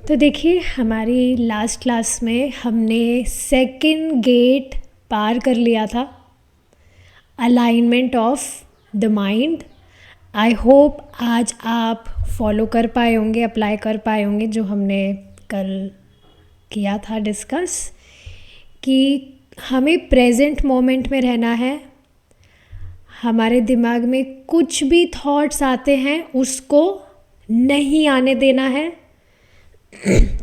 तो देखिए, हमारी लास्ट क्लास में हमने सेकंड गेट पार कर लिया था, alignment of the mind. I hope आज आप फॉलो कर पाए होंगे, अप्लाई कर पाए होंगे जो हमने कल किया था डिस्कस, कि हमें प्रेजेंट मोमेंट में रहना है। हमारे दिमाग में कुछ भी थॉट्स आते हैं उसको नहीं आने देना है,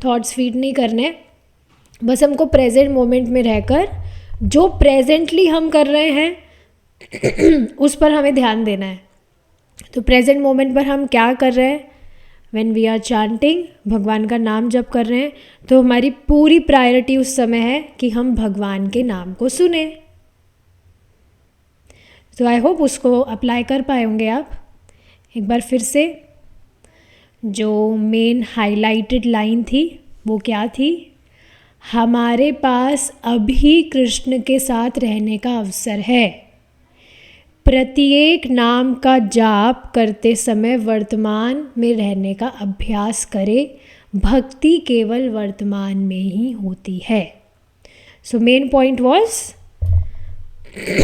थॉट्स फीड नहीं करने, बस हमको प्रेजेंट मोमेंट में रहकर जो प्रेजेंटली हम कर रहे हैं उस पर हमें ध्यान देना है। तो प्रेजेंट मोमेंट पर हम क्या कर रहे हैं? व्हेन वी आर चांटिंग, भगवान का नाम जप कर रहे हैं, तो हमारी पूरी प्रायोरिटी उस समय है कि हम भगवान के नाम को सुने। तो आई होप उसको अप्लाई कर पाए होंगे आप। एक बार फिर से जो मेन हाइलाइटेड लाइन थी वो क्या थी? हमारे पास अभी कृष्ण के साथ रहने का अवसर है। प्रत्येक नाम का जाप करते समय वर्तमान में रहने का अभ्यास करें। भक्ति केवल वर्तमान में ही होती है। सो मेन पॉइंट वॉज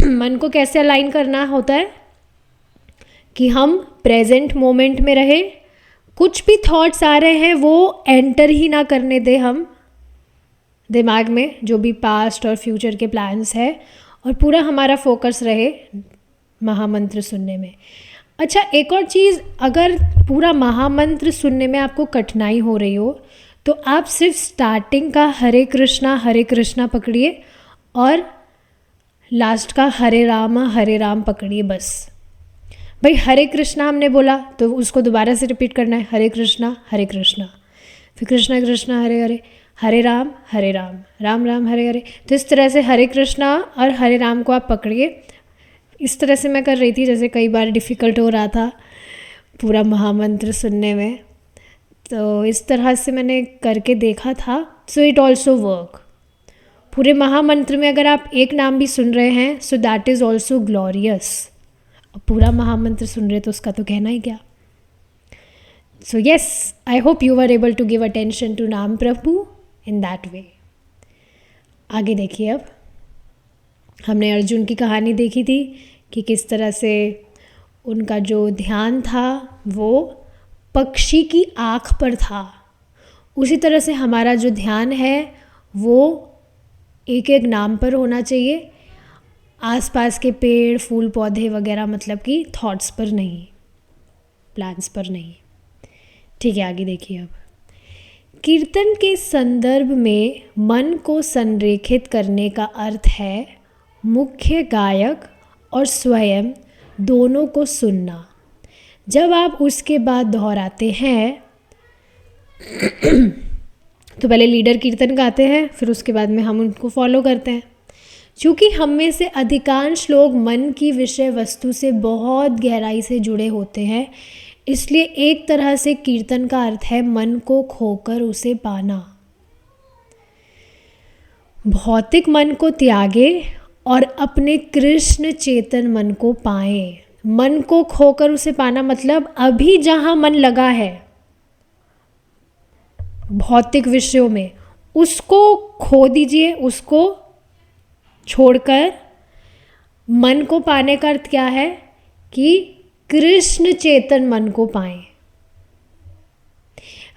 मन को कैसे अलाइन करना होता है कि हम प्रेजेंट मोमेंट में रहे, कुछ भी थॉट्स आ रहे हैं वो एंटर ही ना करने दे हम दिमाग में, जो भी पास्ट और फ्यूचर के प्लान्स है, और पूरा हमारा फोकस रहे महामंत्र सुनने में। अच्छा, एक और चीज़, अगर पूरा महामंत्र सुनने में आपको कठिनाई हो रही हो तो आप सिर्फ स्टार्टिंग का हरे कृष्णा पकड़िए और लास्ट का हरे राम पकड़िए बस। भाई हरे कृष्णा हमने बोला तो उसको दोबारा से रिपीट करना है, हरे कृष्णा फिर कृष्णा कृष्णा हरे हरे, हरे राम राम राम हरे हरे। तो इस तरह से हरे कृष्णा और हरे राम को आप पकड़िए। इस तरह से मैं कर रही थी, जैसे कई बार डिफ़िकल्ट हो रहा था पूरा महामंत्र सुनने में, तो इस तरह से मैंने करके देखा था। So it also work. पूरे महामंत्र में अगर आप एक नाम भी सुन रहे हैं so that is also glorious. पूरा महामंत्र सुन रहे तो उसका तो कहना ही क्या। So yes, I hope you are able to give attention to नाम प्रभु इन दैट वे। आगे देखिए, अब हमने अर्जुन की कहानी देखी थी कि किस तरह से उनका जो ध्यान था वो पक्षी की आँख पर था। उसी तरह से हमारा जो ध्यान है वो एक एक नाम पर होना चाहिए, आसपास के पेड़ फूल पौधे वगैरह, मतलब कि थॉट्स पर नहीं, प्लान्स पर नहीं। ठीक है, आगे देखिए। अब कीर्तन के संदर्भ में मन को संरेखित करने का अर्थ है मुख्य गायक और स्वयं दोनों को सुनना। जब आप उसके बाद दोहराते हैं तो पहले लीडर कीर्तन गाते हैं, फिर उसके बाद में हम उनको फॉलो करते हैं। चूँकि हम में से अधिकांश लोग मन की विषय वस्तु से बहुत गहराई से जुड़े होते हैं, इसलिए एक तरह से कीर्तन का अर्थ है मन को खोकर उसे पाना। भौतिक मन को त्यागे और अपने कृष्ण चेतन मन को पाएं। मन को खोकर उसे पाना मतलब अभी जहाँ मन लगा है भौतिक विषयों में, उसको खो दीजिए, उसको छोड़कर मन को पाने का अर्थ क्या है कि कृष्ण चेतन मन को पाएं।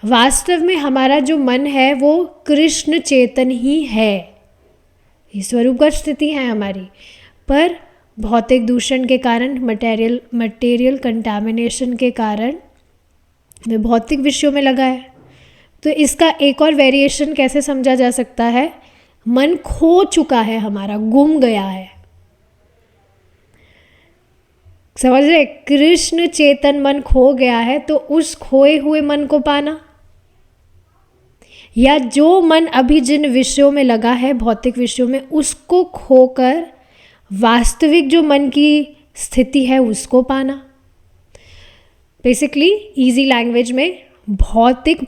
वास्तव में हमारा जो मन है वो कृष्ण चेतन ही है, ये स्वरूपगत स्थिति है हमारी, पर भौतिक दूषण के कारण, मटेरियल कंटामिनेशन के कारण वे भौतिक विषयों में लगा है। तो इसका एक और वेरिएशन कैसे समझा जा सकता है? मन खो चुका है हमारा, गुम गया है। समझ रहे? कृष्ण चेतन मन खो गया है, तो उस खोए हुए मन को पाना, या जो मन अभी जिन विषयों में लगा है भौतिक विषयों में, उसको खोकर वास्तविक जो मन की स्थिति है उसको पाना। बेसिकली इजी लैंग्वेज में, भौतिक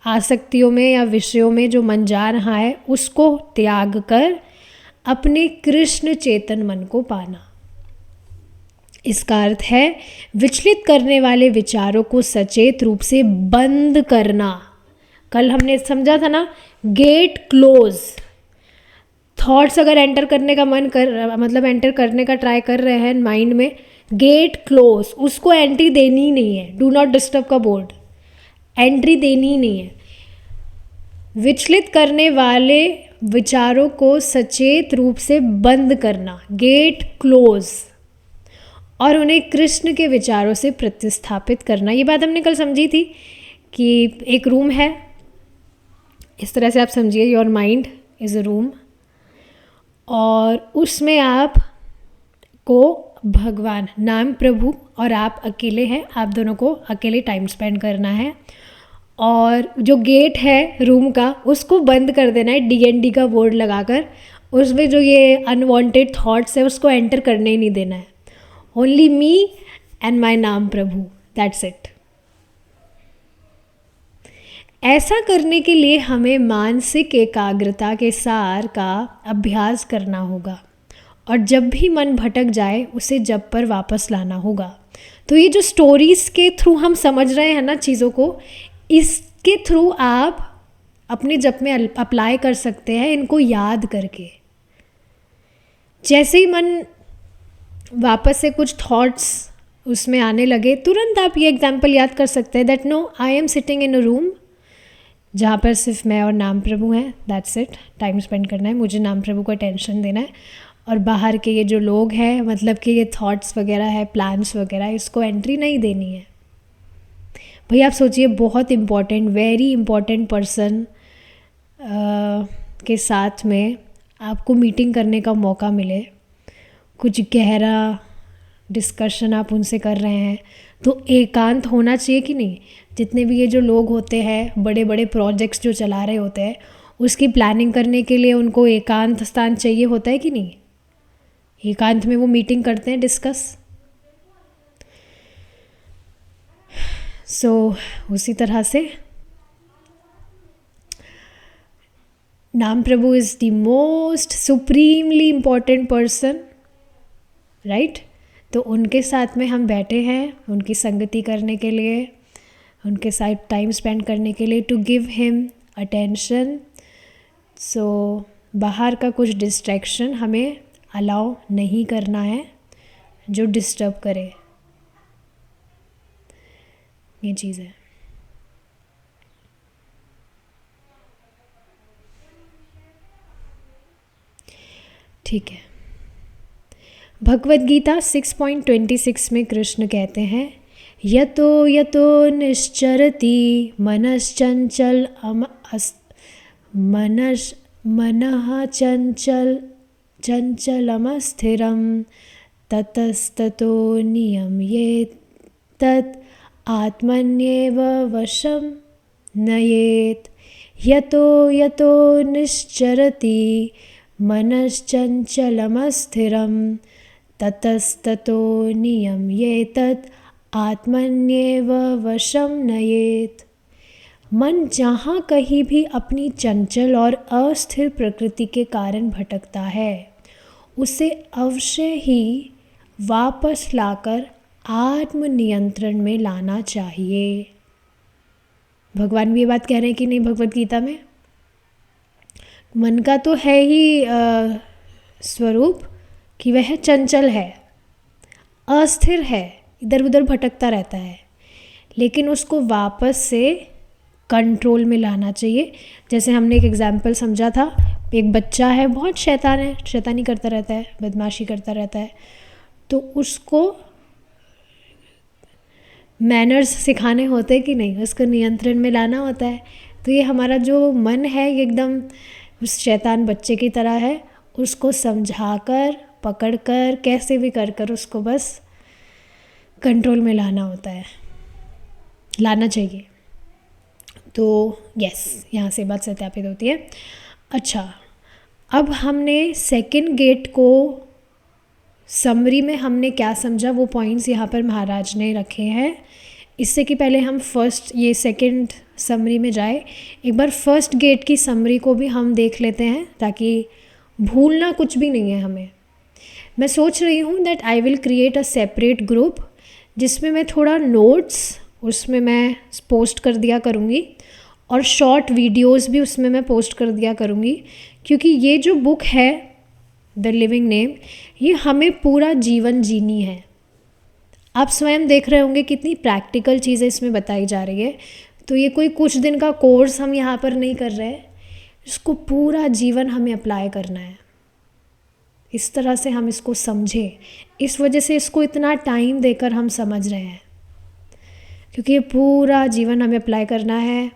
आसक्तियों में या विषयों में जो मन जा रहा है उसको त्याग कर अपने कृष्ण चेतन मन को पाना। इसका अर्थ है विचलित करने वाले विचारों को सचेत रूप से बंद करना। कल हमने समझा था ना, गेट क्लोज। थॉट्स अगर एंटर करने का मन कर, मतलब एंटर करने का ट्राई कर रहे हैं माइंड में, गेट क्लोज, उसको एंट्री देनी ही नहीं है। डू नॉट डिस्टर्ब का बोर्ड, एंट्री देनी ही नहीं है। विचलित करने वाले विचारों को सचेत रूप से बंद करना, गेट क्लोज, और उन्हें कृष्ण के विचारों से प्रतिस्थापित करना। ये बात हमने कल समझी थी कि एक रूम है, इस तरह से आप समझिए, your mind is a room, और उसमें आप को भगवान, नाम प्रभु और आप अकेले हैं, आप दोनों को अकेले टाइम स्पेंड करना है। और जो गेट है रूम का, उसको बंद कर देना है DND का बोर्ड लगाकर। उसमें जो ये अनवांटेड थॉट्स है उसको एंटर करने ही नहीं देना है। ओनली मी एंड माई नाम प्रभु, दैट्स इट। ऐसा करने के लिए हमें मानसिक एकाग्रता के सार का अभ्यास करना होगा, और जब भी मन भटक जाए उसे जप पर वापस लाना होगा। तो ये जो स्टोरीज़ के थ्रू हम समझ रहे हैं ना चीज़ों को, इसके थ्रू आप अपने जप में अप्लाई कर सकते हैं इनको याद करके। जैसे ही मन वापस से कुछ थॉट्स उसमें आने लगे, तुरंत आप ये एग्जाम्पल याद कर सकते हैं that no, I am sitting in a room जहाँ पर सिर्फ मैं और नाम प्रभु हैं, दैट्स इट। टाइम स्पेंड करना है, मुझे नाम प्रभु को अटेंशन देना है, और बाहर के ये जो लोग हैं, मतलब कि ये थॉट्स वगैरह है, प्लान्स वगैरह, इसको एंट्री नहीं देनी है। भैया आप सोचिए, बहुत इम्पॉर्टेंट, वेरी इम्पॉर्टेंट पर्सन के साथ में आपको मीटिंग करने का मौका मिले, कुछ गहरा डिस्कशन आप उनसे कर रहे हैं, तो एकांत होना चाहिए कि नहीं। जितने भी ये जो लोग होते हैं, बड़े बड़े प्रोजेक्ट्स जो चला रहे होते हैं, उसकी प्लानिंग करने के लिए उनको एकांत स्थान चाहिए होता है कि नहीं। एकांत में वो मीटिंग करते हैं, डिस्कस। सो उसी तरह से नाम प्रभु is the most supremely important person, right. तो उनके साथ में हम बैठे हैं उनकी संगति करने के लिए, उनके साथ टाइम स्पेंड करने के लिए, टू गिव हिम अटेंशन। सो बाहर का कुछ डिस्ट्रैक्शन हमें अलाउ नहीं करना है जो डिस्टर्ब करे, ये चीज़ है। ठीक है। भगवद गीता 6.26 में कृष्ण कहते हैं, यतो यतो निश्चरति मनश्चंचल मनः चंचलमस्थिरं ततस्ततो नियम्येत तत् आत्मन्येव वशं नयेत। यतो यतो निश्चरति मनश्चंचलमस्थिरं ततस्ततो नियम्येतत् आत्मन्येव वशं नयेत। मन जहाँ कहीं भी अपनी चंचल और अस्थिर प्रकृति के कारण भटकता है, उसे अवश्य ही वापस लाकर आत्मनियंत्रण में लाना चाहिए। भगवान भी ये बात कह रहे हैं कि नहीं भगवद गीता में। मन का तो है ही स्वरूप कि वह चंचल है, अस्थिर है, इधर उधर भटकता रहता है, लेकिन उसको वापस से कंट्रोल में लाना चाहिए। जैसे हमने एक एग्जाम्पल समझा था, एक बच्चा है, बहुत शैतान है, शैतानी करता रहता है, बदमाशी करता रहता है, तो उसको मैनर्स सिखाने होते हैं कि नहीं, उसको नियंत्रण में लाना होता है। तो ये हमारा जो मन है ये एकदम उस शैतान बच्चे की तरह है, उसको समझाकर, पकड़कर, कैसे भी कर कर उसको बस कंट्रोल में लाना होता है, लाना चाहिए। तो यस, यहाँ से बात सत्यापित होती है। अच्छा, अब हमने सेकंड गेट को समरी में हमने क्या समझा, वो पॉइंट्स यहाँ पर महाराज ने रखे हैं। इससे कि पहले हम फर्स्ट ये सेकंड समरी में जाए, एक बार फर्स्ट गेट की समरी को भी हम देख लेते हैं, ताकि भूलना कुछ भी नहीं है हमें। मैं सोच रही हूँ that I will create a separate group, जिसमें मैं थोड़ा नोट्स उसमें मैं पोस्ट कर दिया करूँगी, और शॉर्ट वीडियोस भी उसमें मैं पोस्ट कर दिया करूँगी, क्योंकि ये जो बुक है द लिविंग नेम, ये हमें पूरा जीवन जीनी है। आप स्वयं देख रहे होंगे कितनी प्रैक्टिकल चीज़ें इसमें बताई जा रही है। तो ये कोई कुछ दिन का कोर्स हम यहाँ पर नहीं कर रहे हैं, इसको पूरा जीवन हमें अप्लाई करना है। इस तरह से हम इसको समझें, इस वजह से इसको इतना टाइम देकर हम समझ रहे हैं, क्योंकि ये पूरा जीवन हमें अप्लाई करना है।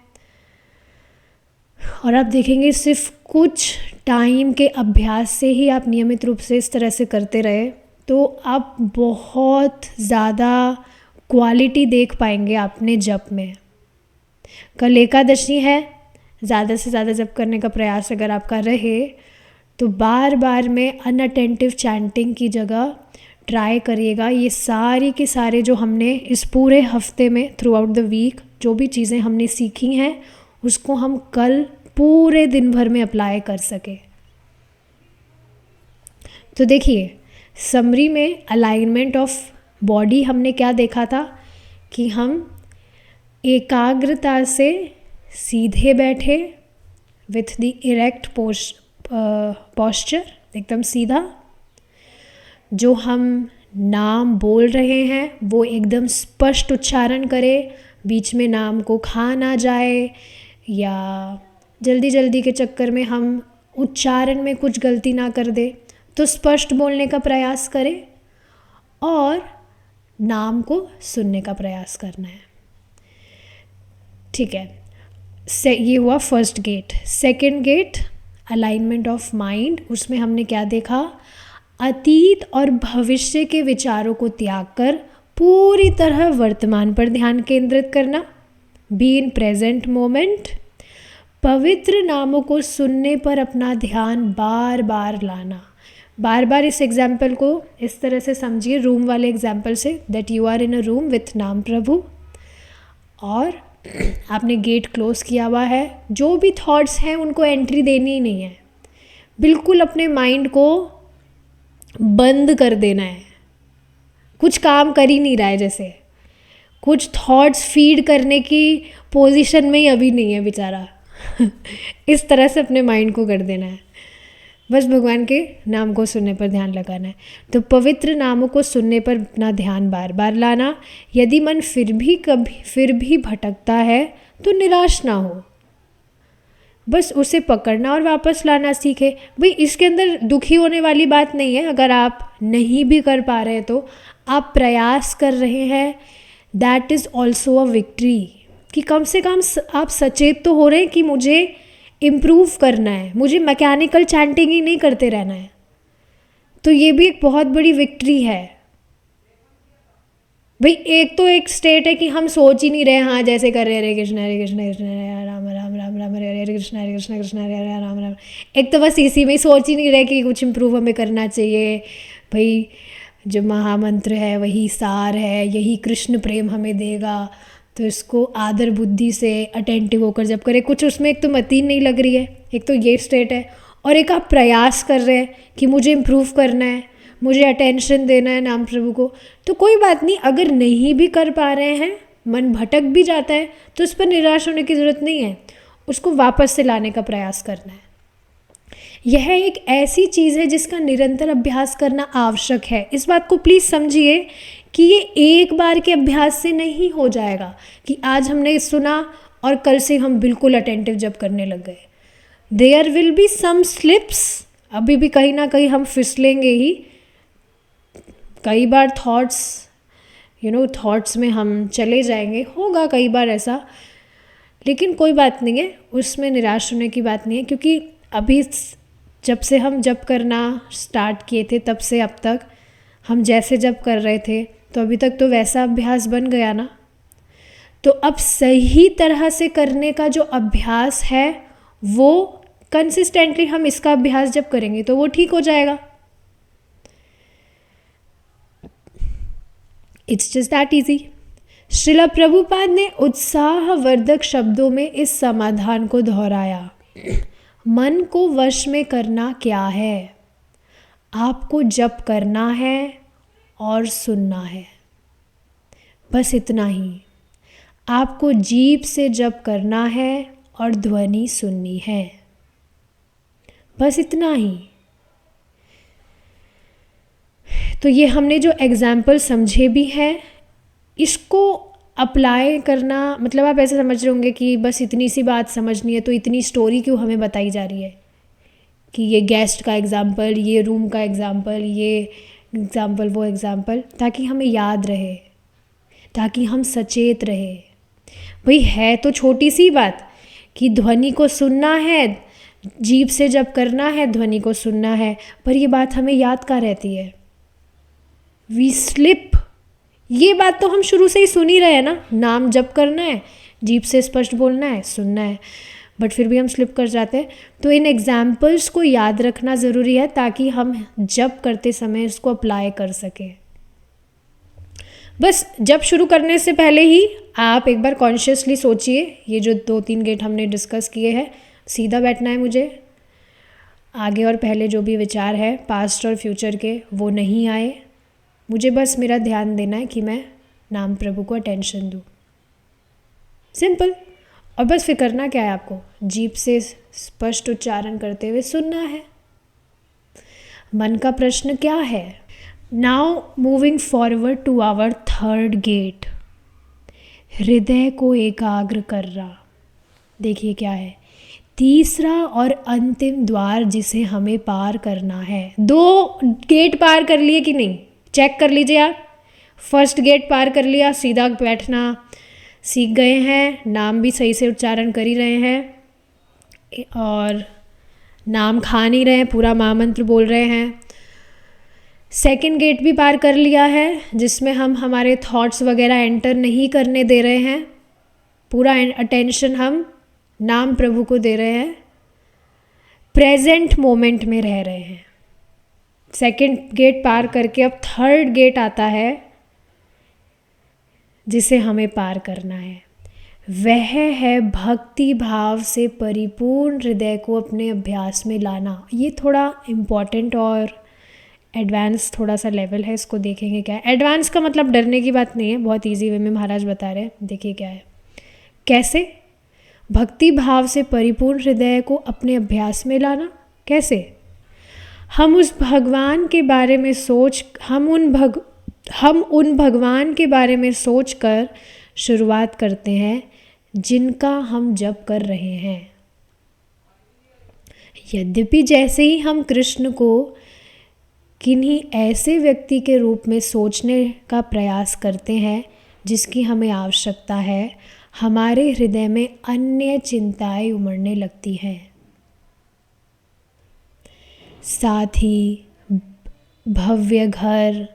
और आप देखेंगे सिर्फ कुछ टाइम के अभ्यास से ही आप नियमित रूप से इस तरह से करते रहे तो आप बहुत ज़्यादा क्वालिटी देख पाएंगे अपने जप में। कल एकादशी है, ज़्यादा से ज़्यादा जप करने का प्रयास अगर आपका रहे तो बार बार में अनअटेंटिव चैंटिंग की जगह ट्राई करिएगा। ये सारी के सारे जो हमने इस पूरे हफ्ते में थ्रू आउट द वीक जो भी चीज़ें हमने सीखी हैं उसको हम कल पूरे दिन भर में अप्लाई कर सके। तो देखिए समरी में अलाइनमेंट ऑफ बॉडी हमने क्या देखा था कि हम एकाग्रता से सीधे बैठे विथ द इरेक्ट पोस्चर, एकदम सीधा। जो हम नाम बोल रहे हैं वो एकदम स्पष्ट उच्चारण करें, बीच में नाम को खा ना जाए या जल्दी जल्दी के चक्कर में हम उच्चारण में कुछ गलती ना कर दे। तो स्पष्ट बोलने का प्रयास करें और नाम को सुनने का प्रयास करना है। ठीक है, ये हुआ first gate. Second gate alignment of mind, उसमें हमने क्या देखा, अतीत और भविष्य के विचारों को त्याग कर पूरी तरह वर्तमान पर ध्यान केंद्रित करना, बी इन प्रेजेंट मोमेंट। पवित्र नामों को सुनने पर अपना ध्यान बार बार लाना। बार बार इस एग्जाम्पल को इस तरह से समझिए, रूम वाले एग्जाम्पल से, that you are in a room with नाम प्रभु और आपने गेट क्लोज किया हुआ है। जो भी थॉट्स हैं उनको एंट्री देनी ही नहीं है, बिल्कुल अपने माइंड को बंद कर देना है। कुछ काम कर ही नहीं रहा है, जैसे कुछ थॉट्स फीड करने की पोजीशन में ही अभी नहीं है बेचारा इस तरह से अपने माइंड को कर देना है, बस भगवान के नाम को सुनने पर ध्यान लगाना है। तो पवित्र नामों को सुनने पर अपना ध्यान बार बार लाना। यदि मन फिर भी भटकता है तो निराश ना हो, बस उसे पकड़ना और वापस लाना सीखे। भाई इसके अंदर दुखी होने वाली बात नहीं है, अगर आप नहीं भी कर पा रहे तो आप प्रयास कर रहे हैं, that is also a victory. कि कम से कम आप सचेत तो हो रहे हैं कि मुझे इम्प्रूव करना है, मुझे मैकेनिकल चैंटिंग ही नहीं करते रहना है। तो ये भी एक बहुत बड़ी विक्ट्री है। भाई एक तो एक स्टेट है कि हम सोच ही नहीं रहे, हाँ जैसे कर रहे हरे कृष्ण कृष्ण हरे राम राम राम राम हरे हरे कृष्ण कृष्ण हरे राम राम। एक तो बस इसी में सोच ही नहीं रहे कि कुछ इम्प्रूव हमें करना चाहिए। भाई जो महामंत्र है वही सार है, यही कृष्ण प्रेम हमें देगा, तो इसको आदर बुद्धि से अटेंटिव होकर जब करें। कुछ उसमें एक तो मतीन नहीं लग रही है, एक तो ये स्टेट है, और एक आप प्रयास कर रहे हैं कि मुझे इम्प्रूव करना है, मुझे अटेंशन देना है नाम प्रभु को। तो कोई बात नहीं, अगर नहीं भी कर पा रहे हैं, मन भटक भी जाता है, तो उस पर निराश होने की ज़रूरत नहीं है, उसको वापस से लाने का प्रयास करना है। यह एक ऐसी चीज़ है जिसका निरंतर अभ्यास करना आवश्यक है। इस बात को प्लीज़ समझिए कि ये एक बार के अभ्यास से नहीं हो जाएगा कि आज हमने सुना और कल से हम बिल्कुल अटेंटिव जब करने लग गए। There will be some slips, अभी भी कहीं ना कहीं हम फिसलेंगे ही। कई बार थॉट्स में हम चले जाएंगे, होगा कई बार ऐसा, लेकिन कोई बात नहीं है, उसमें निराश होने की बात नहीं है। क्योंकि अभी जब से हम जप करना स्टार्ट किए थे तब से अब तक हम जैसे जप कर रहे थे, तो अभी तक तो वैसा अभ्यास बन गया ना। तो अब सही तरह से करने का जो अभ्यास है वो कंसिस्टेंटली हम इसका अभ्यास जब करेंगे तो वो ठीक हो जाएगा। It's just that easy. Srila Prabhupada ने उत्साहवर्धक शब्दों में इस समाधान को दोहराया। मन को वश में करना क्या है? आपको जप करना है और सुनना है, बस इतना ही। आपको जीभ से जप करना है और ध्वनि सुननी है। बस इतना ही। तो ये हमने जो एग्ज़ाम्पल समझे भी हैं, इसको अप्लाई करना, मतलब आप ऐसे समझ रहे होंगे कि बस इतनी सी बात समझनी है तो इतनी स्टोरी क्यों हमें बताई जा रही है कि ये गेस्ट का एग्ज़ाम्पल, ये रूम का एग्ज़ाम्पल, ये एग्ज़ाम्पल, वो एग्ज़ाम्पल, ताकि हमें याद रहे, ताकि हम सचेत रहे। भाई है तो छोटी सी बात कि ध्वनि को सुनना है, जीभ से जब करना है ध्वनि को सुनना है, पर ये बात हमें याद कहाँ रहती है। We slip. ये बात तो हम शुरू से ही सुन ही रहे हैं ना, नाम जप करना है, जीभ से स्पष्ट बोलना है, सुनना है, बट फिर भी हम स्लिप कर जाते हैं। तो इन एग्जाम्पल्स को याद रखना ज़रूरी है ताकि हम जप करते समय इसको अप्लाई कर सकें। बस जब शुरू करने से पहले ही आप एक बार कॉन्शियसली सोचिए, ये जो 2-3 गेट हमने डिस्कस किए हैं, सीधा बैठना है मुझे, आगे और पहले जो भी विचार है पास्ट और फ्यूचर के वो नहीं आए, मुझे बस मेरा ध्यान देना है कि मैं नाम प्रभु को अटेंशन दूँ। सिंपल। और बस फिर करना क्या है आपको, जीभ से स्पष्ट उच्चारण करते हुए सुनना है। मन का प्रश्न क्या है? Now moving forward to our third gate, हृदय को एकाग्र करना। देखिए क्या है, तीसरा और अंतिम द्वार जिसे हमें पार करना है। 2 गेट पार कर लिए कि नहीं, चेक कर लीजिए आप। फर्स्ट गेट पार कर लिया, सीधा बैठना सीख गए हैं, नाम भी सही से उच्चारण कर ही रहे हैं और नाम खा नहीं रहे हैं, पूरा महामंत्र बोल रहे हैं। सेकंड गेट भी पार कर लिया है जिसमें हम हमारे थॉट्स वगैरह एंटर नहीं करने दे रहे हैं, पूरा अटेंशन हम नाम प्रभु को दे रहे हैं, प्रेजेंट मोमेंट में रह रहे हैं। सेकंड गेट पार करके अब थर्ड गेट आता है जिसे हमें पार करना है। वह है भक्ति भाव से परिपूर्ण हृदय को अपने अभ्यास में लाना। ये थोड़ा इम्पॉर्टेंट और एडवांस थोड़ा सा लेवल है, इसको देखेंगे क्या है। एडवांस का मतलब डरने की बात नहीं है, बहुत इजी वे में महाराज बता रहे हैं। देखिए क्या है, कैसे भक्ति भाव से परिपूर्ण हृदय को अपने अभ्यास में लाना। कैसे? हम उस भगवान के बारे में सोच हम उन भगवान के बारे में सोच कर शुरुआत करते हैं जिनका हम जप कर रहे हैं। यद्यपि जैसे ही हम कृष्ण को किन्हीं ऐसे व्यक्ति के रूप में सोचने का प्रयास करते हैं जिसकी हमें आवश्यकता है, हमारे हृदय में अन्य चिंताएं उमड़ने लगती हैं। साथ ही भव्य घर,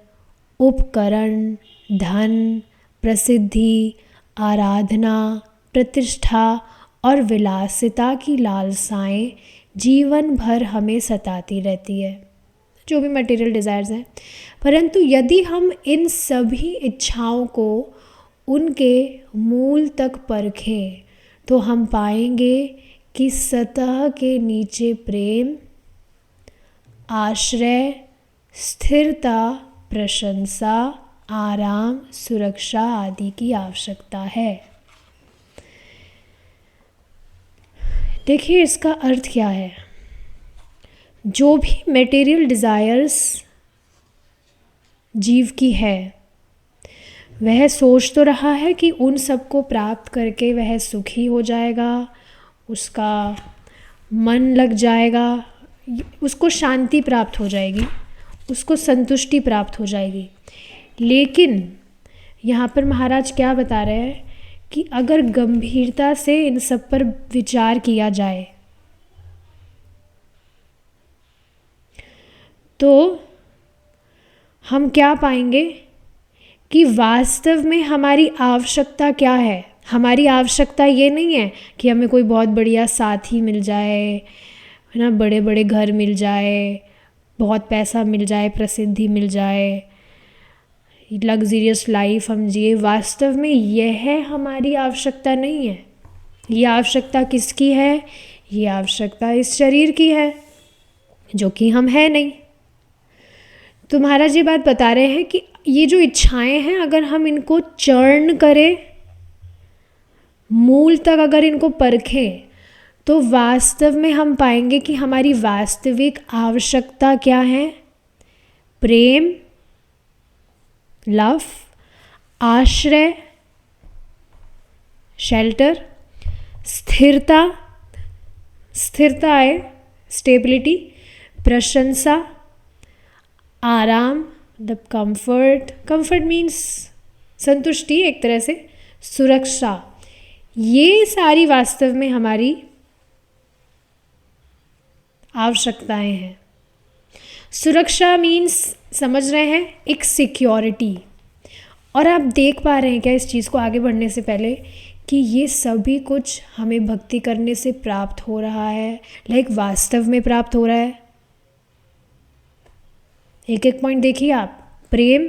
उपकरण, धन, प्रसिद्धि, आराधना, प्रतिष्ठा और विलासिता की लालसाएं जीवन भर हमें सताती रहती है, जो भी मटेरियल डिज़ायर्स हैं। परंतु यदि हम इन सभी इच्छाओं को उनके मूल तक परखें तो हम पाएंगे कि सतह के नीचे प्रेम, आश्रय, स्थिरता, प्रशंसा, आराम, सुरक्षा आदि की आवश्यकता है। देखिए इसका अर्थ क्या है। जो भी मटेरियल डिज़ायर्स जीव की है, वह सोच तो रहा है कि उन सबको प्राप्त करके वह सुखी हो जाएगा, उसका मन लग जाएगा, उसको शांति प्राप्त हो जाएगी, उसको संतुष्टि प्राप्त हो जाएगी। लेकिन यहाँ पर महाराज क्या बता रहे हैं कि अगर गंभीरता से इन सब पर विचार किया जाए तो हम क्या पाएंगे कि वास्तव में हमारी आवश्यकता क्या है। हमारी आवश्यकता ये नहीं है कि हमें कोई बहुत बढ़िया साथी मिल जाए, है ना, बड़े बड़े घर मिल जाए, बहुत पैसा मिल जाए, प्रसिद्धि मिल जाए, लग्जरियस लाइफ हम जिए। वास्तव में यह हमारी आवश्यकता नहीं है। ये आवश्यकता किसकी है? ये आवश्यकता इस शरीर की है जो कि हम है नहीं। तो महाराज ये बात बता रहे हैं कि ये जो इच्छाएं हैं, अगर हम इनको चर्ण करें, मूल तक अगर इनको परखें, तो वास्तव में हम पाएंगे कि हमारी वास्तविक आवश्यकता क्या है? प्रेम, लव, आश्रय, शेल्टर, स्थिरता, स्थिरता है स्टेबिलिटी, प्रशंसा, आराम मतलब कंफर्ट, कंफर्ट मीन्स संतुष्टि एक तरह से, सुरक्षा, ये सारी वास्तव में हमारी आवश्यकताएं हैं। सुरक्षा मीन्स समझ रहे हैं एक सिक्योरिटी। और आप देख पा रहे हैं क्या इस चीज़ को आगे बढ़ने से पहले कि ये सभी कुछ हमें भक्ति करने से प्राप्त हो रहा है, लाइक वास्तव में प्राप्त हो रहा है। एक एक पॉइंट देखिए आप। प्रेम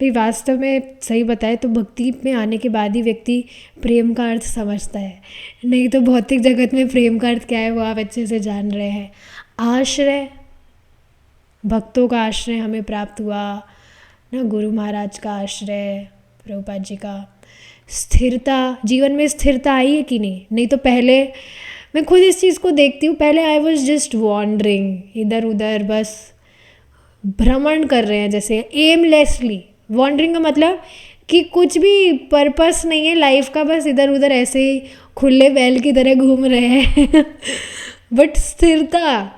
भी वास्तव में सही बताए तो भक्ति में आने के बाद ही व्यक्ति प्रेम का अर्थ समझता है, नहीं तो भौतिक जगत में प्रेम का अर्थ क्या है वो आप अच्छे से जान रहे हैं। आश्रय, भक्तों का आश्रय हमें प्राप्त हुआ ना, गुरु महाराज का आश्रय, प्रभुपाद जी का। स्थिरता, जीवन में स्थिरता आई है कि नहीं? नहीं तो पहले मैं खुद इस चीज़ को देखती हूँ, पहले आई वॉज जस्ट वॉन्डरिंग, इधर उधर बस भ्रमण कर रहे हैं, जैसे एमलेसली। वॉन्डरिंग का मतलब कि कुछ भी पर्पस नहीं है लाइफ का, बस इधर उधर ऐसे ही खुले बैल की तरह घूम रहे हैं बट स्थिरता,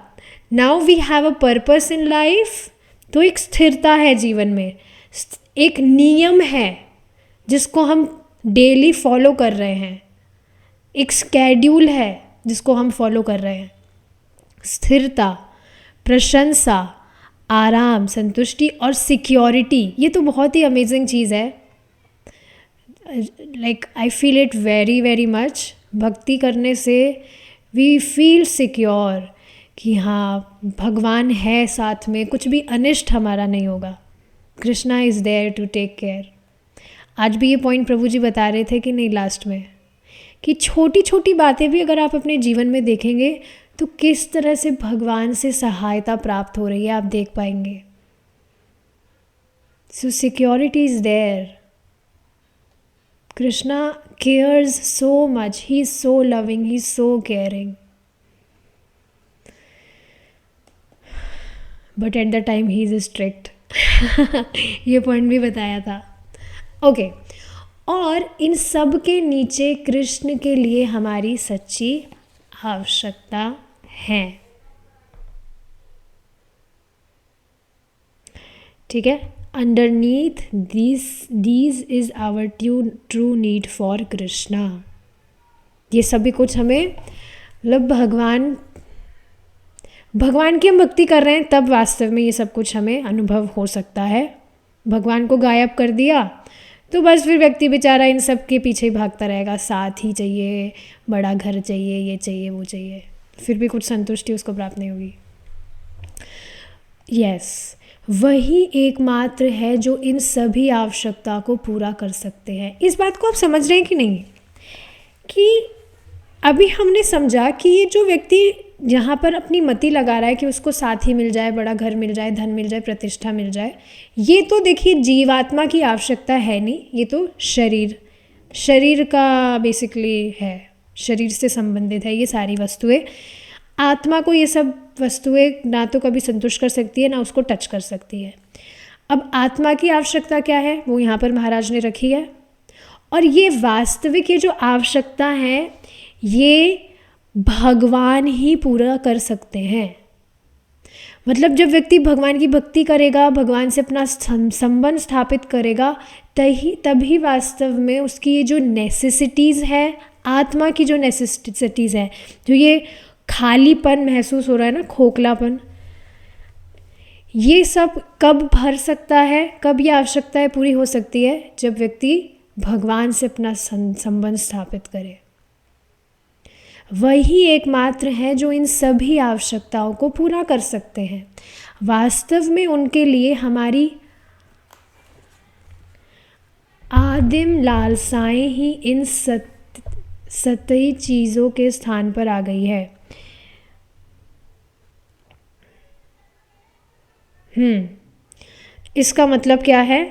now we have a purpose in life, तो एक स्थिरता है जीवन में, एक नियम है जिसको हम डेली फॉलो कर रहे हैं, एक स्केड्यूल है जिसको हम फॉलो कर रहे हैं। स्थिरता, प्रशंसा, आराम, संतुष्टि और सिक्योरिटी, ये तो बहुत ही अमेजिंग चीज़ है। Like I feel it very very much. भक्ति करने से वी फील सिक्योर कि हाँ भगवान है साथ में, कुछ भी अनिष्ट हमारा नहीं होगा। Krishna is there to take care. आज भी ये पॉइंट प्रभु जी बता रहे थे कि नहीं लास्ट में, कि छोटी छोटी बातें भी अगर आप अपने जीवन में देखेंगे तो किस तरह से भगवान से सहायता प्राप्त हो रही है आप देख पाएंगे। So security is there. Krishna cares so much, he is so loving, he is so caring, but at the time he is strict ये पॉइंट भी बताया था। ओके और इन सब के नीचे कृष्ण के लिए हमारी सच्ची आवश्यकता है। ठीक है, underneath these is our true need for Krishna. ये सभी कुछ हमें मतलब भगवान की हम भक्ति कर रहे हैं तब वास्तव में ये सब कुछ हमें अनुभव हो सकता है। भगवान को गायब कर दिया तो बस फिर व्यक्ति बेचारा इन सब के पीछे ही भागता रहेगा, साथ ही चाहिए, बड़ा घर चाहिए, ये चाहिए वो चाहिए, फिर भी कुछ संतुष्टि उसको प्राप्त नहीं होगी। यस, वही एकमात्र है जो इन सभी आवश्यकता को पूरा कर सकते हैं। इस बात को आप समझ रहे हैं कि नहीं, कि अभी हमने समझा कि ये जो व्यक्ति जहाँ पर अपनी मति लगा रहा है कि उसको साथी मिल जाए, बड़ा घर मिल जाए, धन मिल जाए, प्रतिष्ठा मिल जाए, ये तो देखिए जीवात्मा की आवश्यकता है नहीं, ये तो शरीर का बेसिकली है, शरीर से संबंधित है ये सारी वस्तुएं। आत्मा को ये सब वस्तुएं ना तो कभी संतुष्ट कर सकती है ना उसको टच कर सकती है। अब आत्मा की आवश्यकता क्या है वो यहाँ पर महाराज ने रखी है, और ये वास्तविक ये जो आवश्यकता है ये भगवान ही पूरा कर सकते हैं। मतलब जब व्यक्ति भगवान की भक्ति करेगा, भगवान से अपना संबंध स्थापित करेगा, तभी वास्तव में उसकी ये जो नेसेसिटीज़ है, आत्मा की जो नेसेसिटीज़ है, जो ये खालीपन महसूस हो रहा है ना, खोखलापन, ये सब कब भर सकता है, कब ये आवश्यकताएं पूरी हो सकती है, जब व्यक्ति भगवान से अपना संबंध स्थापित करे। वही एकमात्र है जो इन सभी आवश्यकताओं को पूरा कर सकते हैं। वास्तव में उनके लिए हमारी आदिम लालसाएं ही इन सतही चीज़ों के स्थान पर आ गई है। इसका मतलब क्या है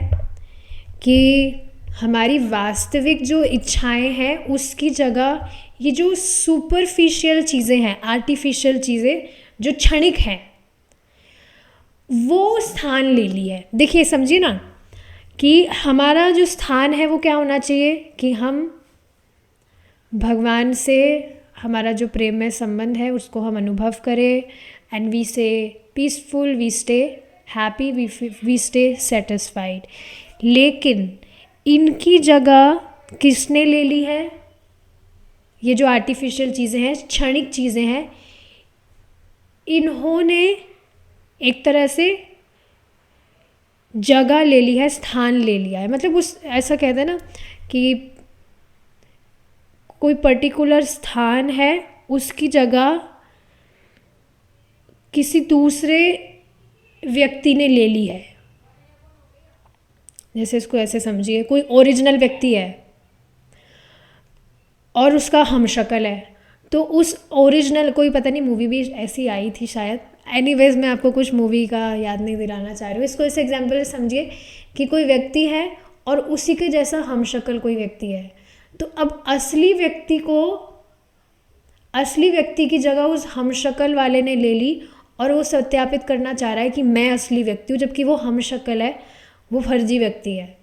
कि हमारी वास्तविक जो इच्छाएं हैं उसकी जगह ये जो सुपरफिशियल चीज़ें हैं, आर्टिफिशियल चीज़ें जो क्षणिक हैं, वो स्थान ले ली है। देखिए, समझिए ना कि हमारा जो स्थान है वो क्या होना चाहिए कि हम भगवान से हमारा जो प्रेम में संबंध है उसको हम अनुभव करें, and we say peaceful, we stay happy, we stay satisfied. लेकिन इनकी जगह किसने ले ली है? ये जो आर्टिफिशियल चीज़ें हैं, क्षणिक चीज़ें हैं, इन्होंने एक तरह से जगह ले ली है, स्थान ले लिया है। मतलब उस ऐसा कहते हैं ना कि कोई पर्टिकुलर स्थान है, उसकी जगह किसी दूसरे व्यक्ति ने ले ली है। जैसे इसको ऐसे समझिए, कोई ओरिजिनल व्यक्ति है और उसका हमशक्ल है, तो उस ओरिजिनल, कोई पता नहीं मूवी भी ऐसी आई थी शायद, एनीवेज मैं आपको कुछ मूवी का याद नहीं दिलाना चाह रही हूँ। इसको इस एग्जांपल से समझिए कि कोई व्यक्ति है और उसी के जैसा हमशक्ल कोई व्यक्ति है, तो अब असली व्यक्ति की जगह उस हमशक्ल वाले ने ले ली और वो सत्यापित करना चाह रहा है कि मैं असली व्यक्ति हूँ, जबकि वो हमशक्ल है, वो फर्जी व्यक्ति है।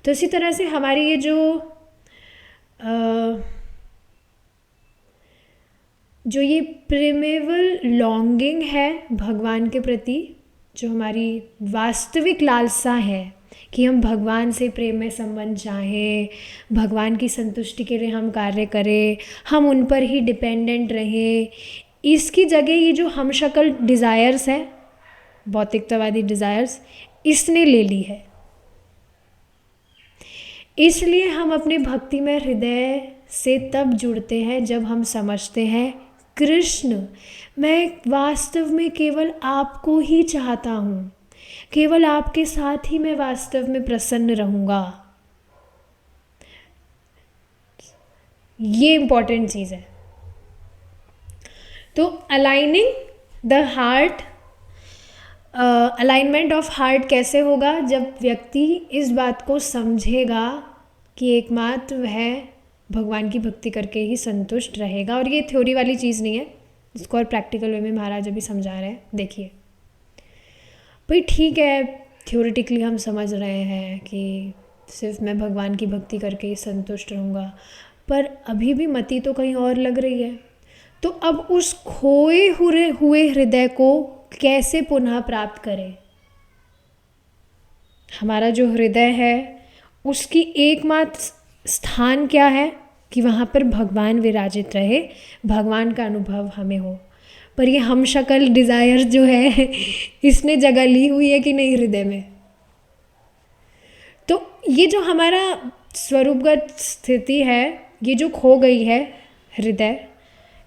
तो इसी तरह से हमारी ये जो ये प्रिमेवल लॉन्गिंग है भगवान के प्रति, जो हमारी वास्तविक लालसा है कि हम भगवान से प्रेम में संबंध चाहें, भगवान की संतुष्टि के लिए हम कार्य करें, हम उन पर ही डिपेंडेंट रहें, इसकी जगह ये जो हमशक्ल डिज़ायर्स है, भौतिकतावादी डिज़ायर्स, इसने ले ली है। इसलिए हम अपने भक्ति में हृदय से तब जुड़ते हैं जब हम समझते हैं, कृष्ण, मैं वास्तव में केवल आपको ही चाहता हूँ, केवल आपके साथ ही मैं वास्तव में प्रसन्न रहूँगा। ये इम्पॉर्टेंट चीज़ है। तो aligning the heart, alignment of heart कैसे होगा? जब व्यक्ति इस बात को समझेगा कि एकमात्र वह भगवान की भक्ति करके ही संतुष्ट रहेगा। और ये थ्योरी वाली चीज़ नहीं है, इसको और प्रैक्टिकल वे में महाराज अभी समझा रहे हैं। देखिए भाई, ठीक है, थ्योरेटिकली हम समझ रहे हैं कि सिर्फ मैं भगवान की भक्ति करके ही संतुष्ट रहूँगा, पर अभी भी मति तो कहीं और लग रही है। तो अब उस खोए हुए हृदय को कैसे पुनः प्राप्त करें? हमारा जो हृदय है उसकी एकमात्र स्थान क्या है कि वहाँ पर भगवान विराजित रहे, भगवान का अनुभव हमें हो। पर ये हमशक्ल डिज़ायर जो है इसने जगह ली हुई है कि नहीं हृदय में? तो ये जो हमारा स्वरूपगत स्थिति है, ये जो खो गई है हृदय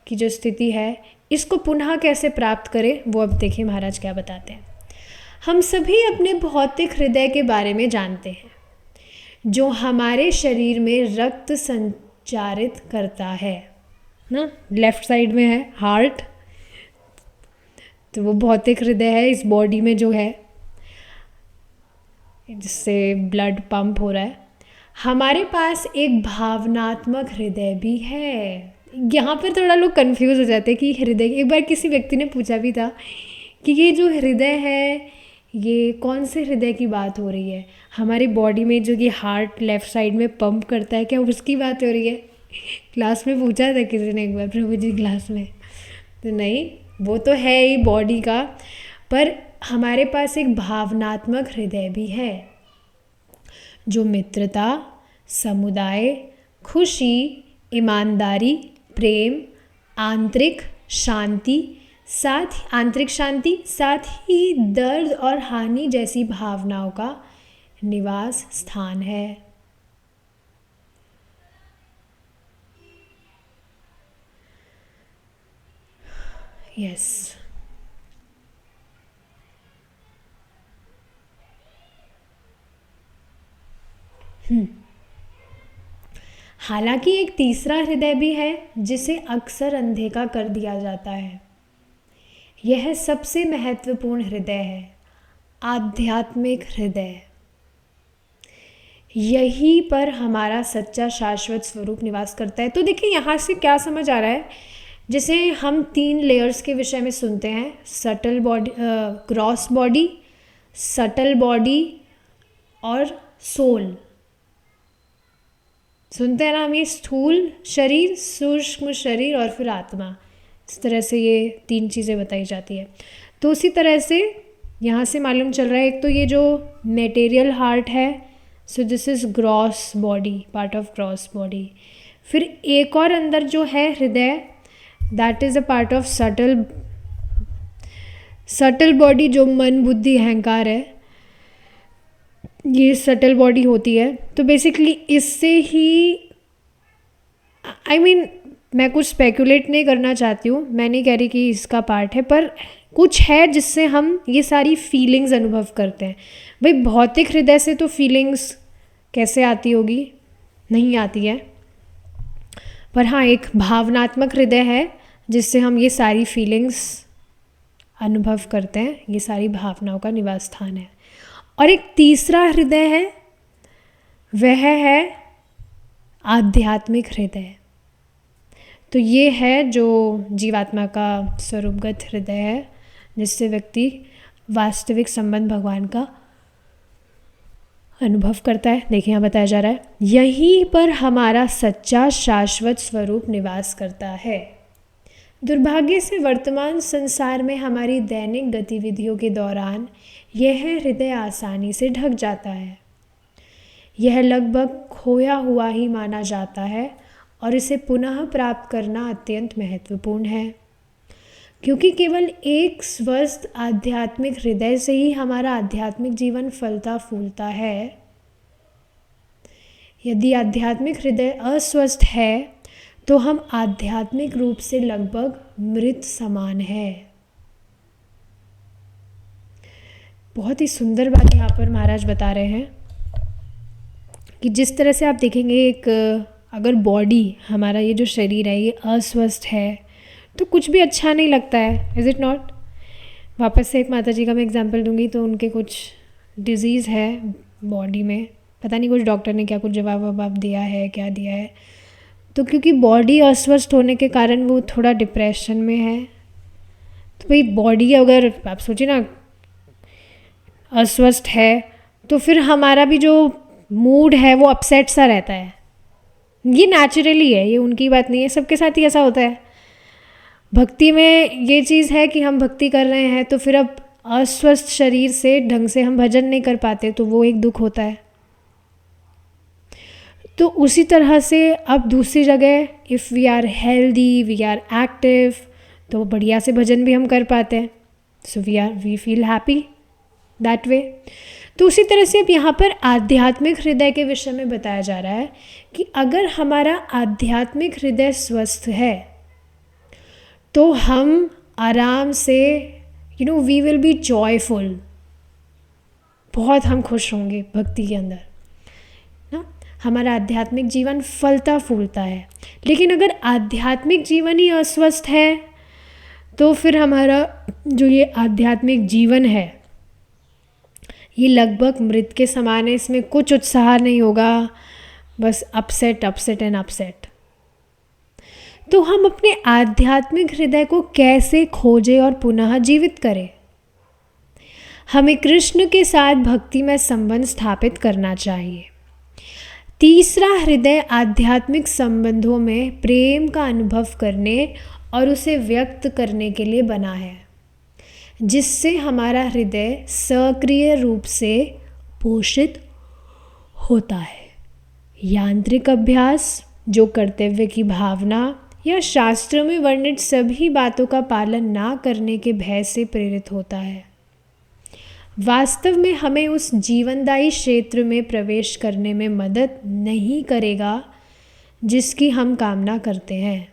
की जो स्थिति है, इसको पुनः कैसे प्राप्त करें, वो अब देखिए महाराज क्या बताते हैं। हम सभी अपने भौतिक हृदय के बारे में जानते हैं, जो हमारे शरीर में रक्त संचारित करता है ना। लेफ्ट साइड में है हार्ट, तो वो भौतिक हृदय है इस बॉडी में जो है, जिससे ब्लड पंप हो रहा है। हमारे पास एक भावनात्मक हृदय भी है। यहाँ पर थोड़ा लोग कंफ्यूज हो जाते हैं कि हृदय, एक बार किसी व्यक्ति ने पूछा भी था कि ये जो हृदय है ये कौन से हृदय की बात हो रही है? हमारी बॉडी में जो ये हार्ट लेफ़्ट साइड में पंप करता है, क्या उसकी बात हो रही है? क्लास में पूछा था किसी ने एक बार, प्रभु जी क्लास में। तो नहीं, वो तो है ही बॉडी का, पर हमारे पास एक भावनात्मक हृदय भी है जो मित्रता, समुदाय, खुशी, ईमानदारी, प्रेम, आंतरिक शांति, साथ ही दर्द और हानि जैसी भावनाओं का निवास स्थान है। यस, हालांकि एक तीसरा हृदय भी है जिसे अक्सर अनदेखा कर दिया जाता है। यह सबसे महत्वपूर्ण हृदय है, आध्यात्मिक हृदय। यही पर हमारा सच्चा शाश्वत स्वरूप निवास करता है। तो देखिए यहाँ से क्या समझ आ रहा है, जैसे हम 3 लेयर्स के विषय में सुनते हैं, subtle body, gross body, subtle body और सोल। सुनते हैं ना हम, ये स्थूल शरीर, सूक्ष्म शरीर और फिर आत्मा, इस तरह से ये 3 चीज़ें बताई जाती है। तो उसी तरह से यहाँ से मालूम चल रहा है, एक तो ये जो मेटेरियल हार्ट है, सो this is gross body, part of gross body. फिर एक और अंदर जो है हृदय, that is a part of subtle body, जो मन बुद्धि अहंकार है, ये सटल बॉडी होती है। तो बेसिकली इससे ही I mean, मैं कुछ स्पेकुलेट नहीं करना चाहती हूँ, मैं नहीं कह रही कि इसका पार्ट है, पर कुछ है जिससे हम ये सारी फीलिंग्स अनुभव करते हैं। भाई भौतिक हृदय से तो फीलिंग्स कैसे आती होगी, नहीं आती है, पर हाँ एक भावनात्मक हृदय है जिससे हम ये सारी फीलिंग्स अनुभव करते हैं, ये सारी भावनाओं का निवास स्थान है। और एक तीसरा हृदय है, वह है आध्यात्मिक हृदय। तो ये है जो जीवात्मा का स्वरूपगत हृदय है, जिससे व्यक्ति वास्तविक संबंध भगवान का अनुभव करता है। देखिए यहाँ बताया जा रहा है, यहीं पर हमारा सच्चा शाश्वत स्वरूप निवास करता है। दुर्भाग्य से वर्तमान संसार में हमारी दैनिक गतिविधियों के दौरान यह हृदय आसानी से ढक जाता है। यह लगभग खोया हुआ ही माना जाता है और इसे पुनः प्राप्त करना अत्यंत महत्वपूर्ण है, क्योंकि केवल एक स्वस्थ आध्यात्मिक हृदय से ही हमारा आध्यात्मिक जीवन फलता फूलता है। यदि आध्यात्मिक हृदय अस्वस्थ है तो हम आध्यात्मिक रूप से लगभग मृत समान है। बहुत ही सुंदर बात यहाँ पर महाराज बता रहे हैं कि जिस तरह से आप देखेंगे, एक अगर बॉडी, हमारा ये जो शरीर है ये अस्वस्थ है तो कुछ भी अच्छा नहीं लगता है, इज़ इट नॉट। वापस से एक माता जी का मैं एग्जांपल दूंगी, तो उनके कुछ डिजीज़ है बॉडी में, पता नहीं कुछ डॉक्टर ने क्या कुछ जवाब दिया है, क्या दिया है, तो क्योंकि बॉडी अस्वस्थ होने के कारण वो थोड़ा डिप्रेशन में है। तो भाई बॉडी अगर आप सोचिए ना अस्वस्थ है तो फिर हमारा भी जो मूड है वो अपसेट सा रहता है। ये नेचुरली है, ये उनकी बात नहीं है, सबके साथ ही ऐसा होता है। भक्ति में ये चीज़ है कि हम भक्ति कर रहे हैं तो फिर अब अस्वस्थ शरीर से ढंग से हम भजन नहीं कर पाते, तो वो एक दुख होता है। तो उसी तरह से अब दूसरी जगह, if we are healthy, we are active, तो बढ़िया से भजन भी हम कर पाते हैं। So we feel happy that way. तो उसी तरह से अब यहाँ पर आध्यात्मिक हृदय के विषय में बताया जा रहा है कि अगर हमारा आध्यात्मिक हृदय स्वस्थ है तो हम आराम से वी विल बी जॉयफुल, बहुत हम खुश होंगे भक्ति के अंदर ना। हमारा आध्यात्मिक जीवन फलता फूलता है। लेकिन अगर आध्यात्मिक जीवन ही अस्वस्थ है तो फिर हमारा जो ये आध्यात्मिक जीवन है ये लगभग मृत के समान है, इसमें कुछ उत्साह नहीं होगा, बस अपसेट अपसेट एंड अपसेट। तो हम अपने आध्यात्मिक हृदय को कैसे खोजें और पुनः जीवित करें? हमें कृष्ण के साथ भक्ति में संबंध स्थापित करना चाहिए। तीसरा हृदय आध्यात्मिक संबंधों में प्रेम का अनुभव करने और उसे व्यक्त करने के लिए बना है, जिससे हमारा हृदय सक्रिय रूप से पोषित होता है। यांत्रिक अभ्यास, जो कर्तव्य की भावना या शास्त्रों में वर्णित सभी बातों का पालन ना करने के भय से प्रेरित होता है, वास्तव में हमें उस जीवनदायी क्षेत्र में प्रवेश करने में मदद नहीं करेगा जिसकी हम कामना करते हैं।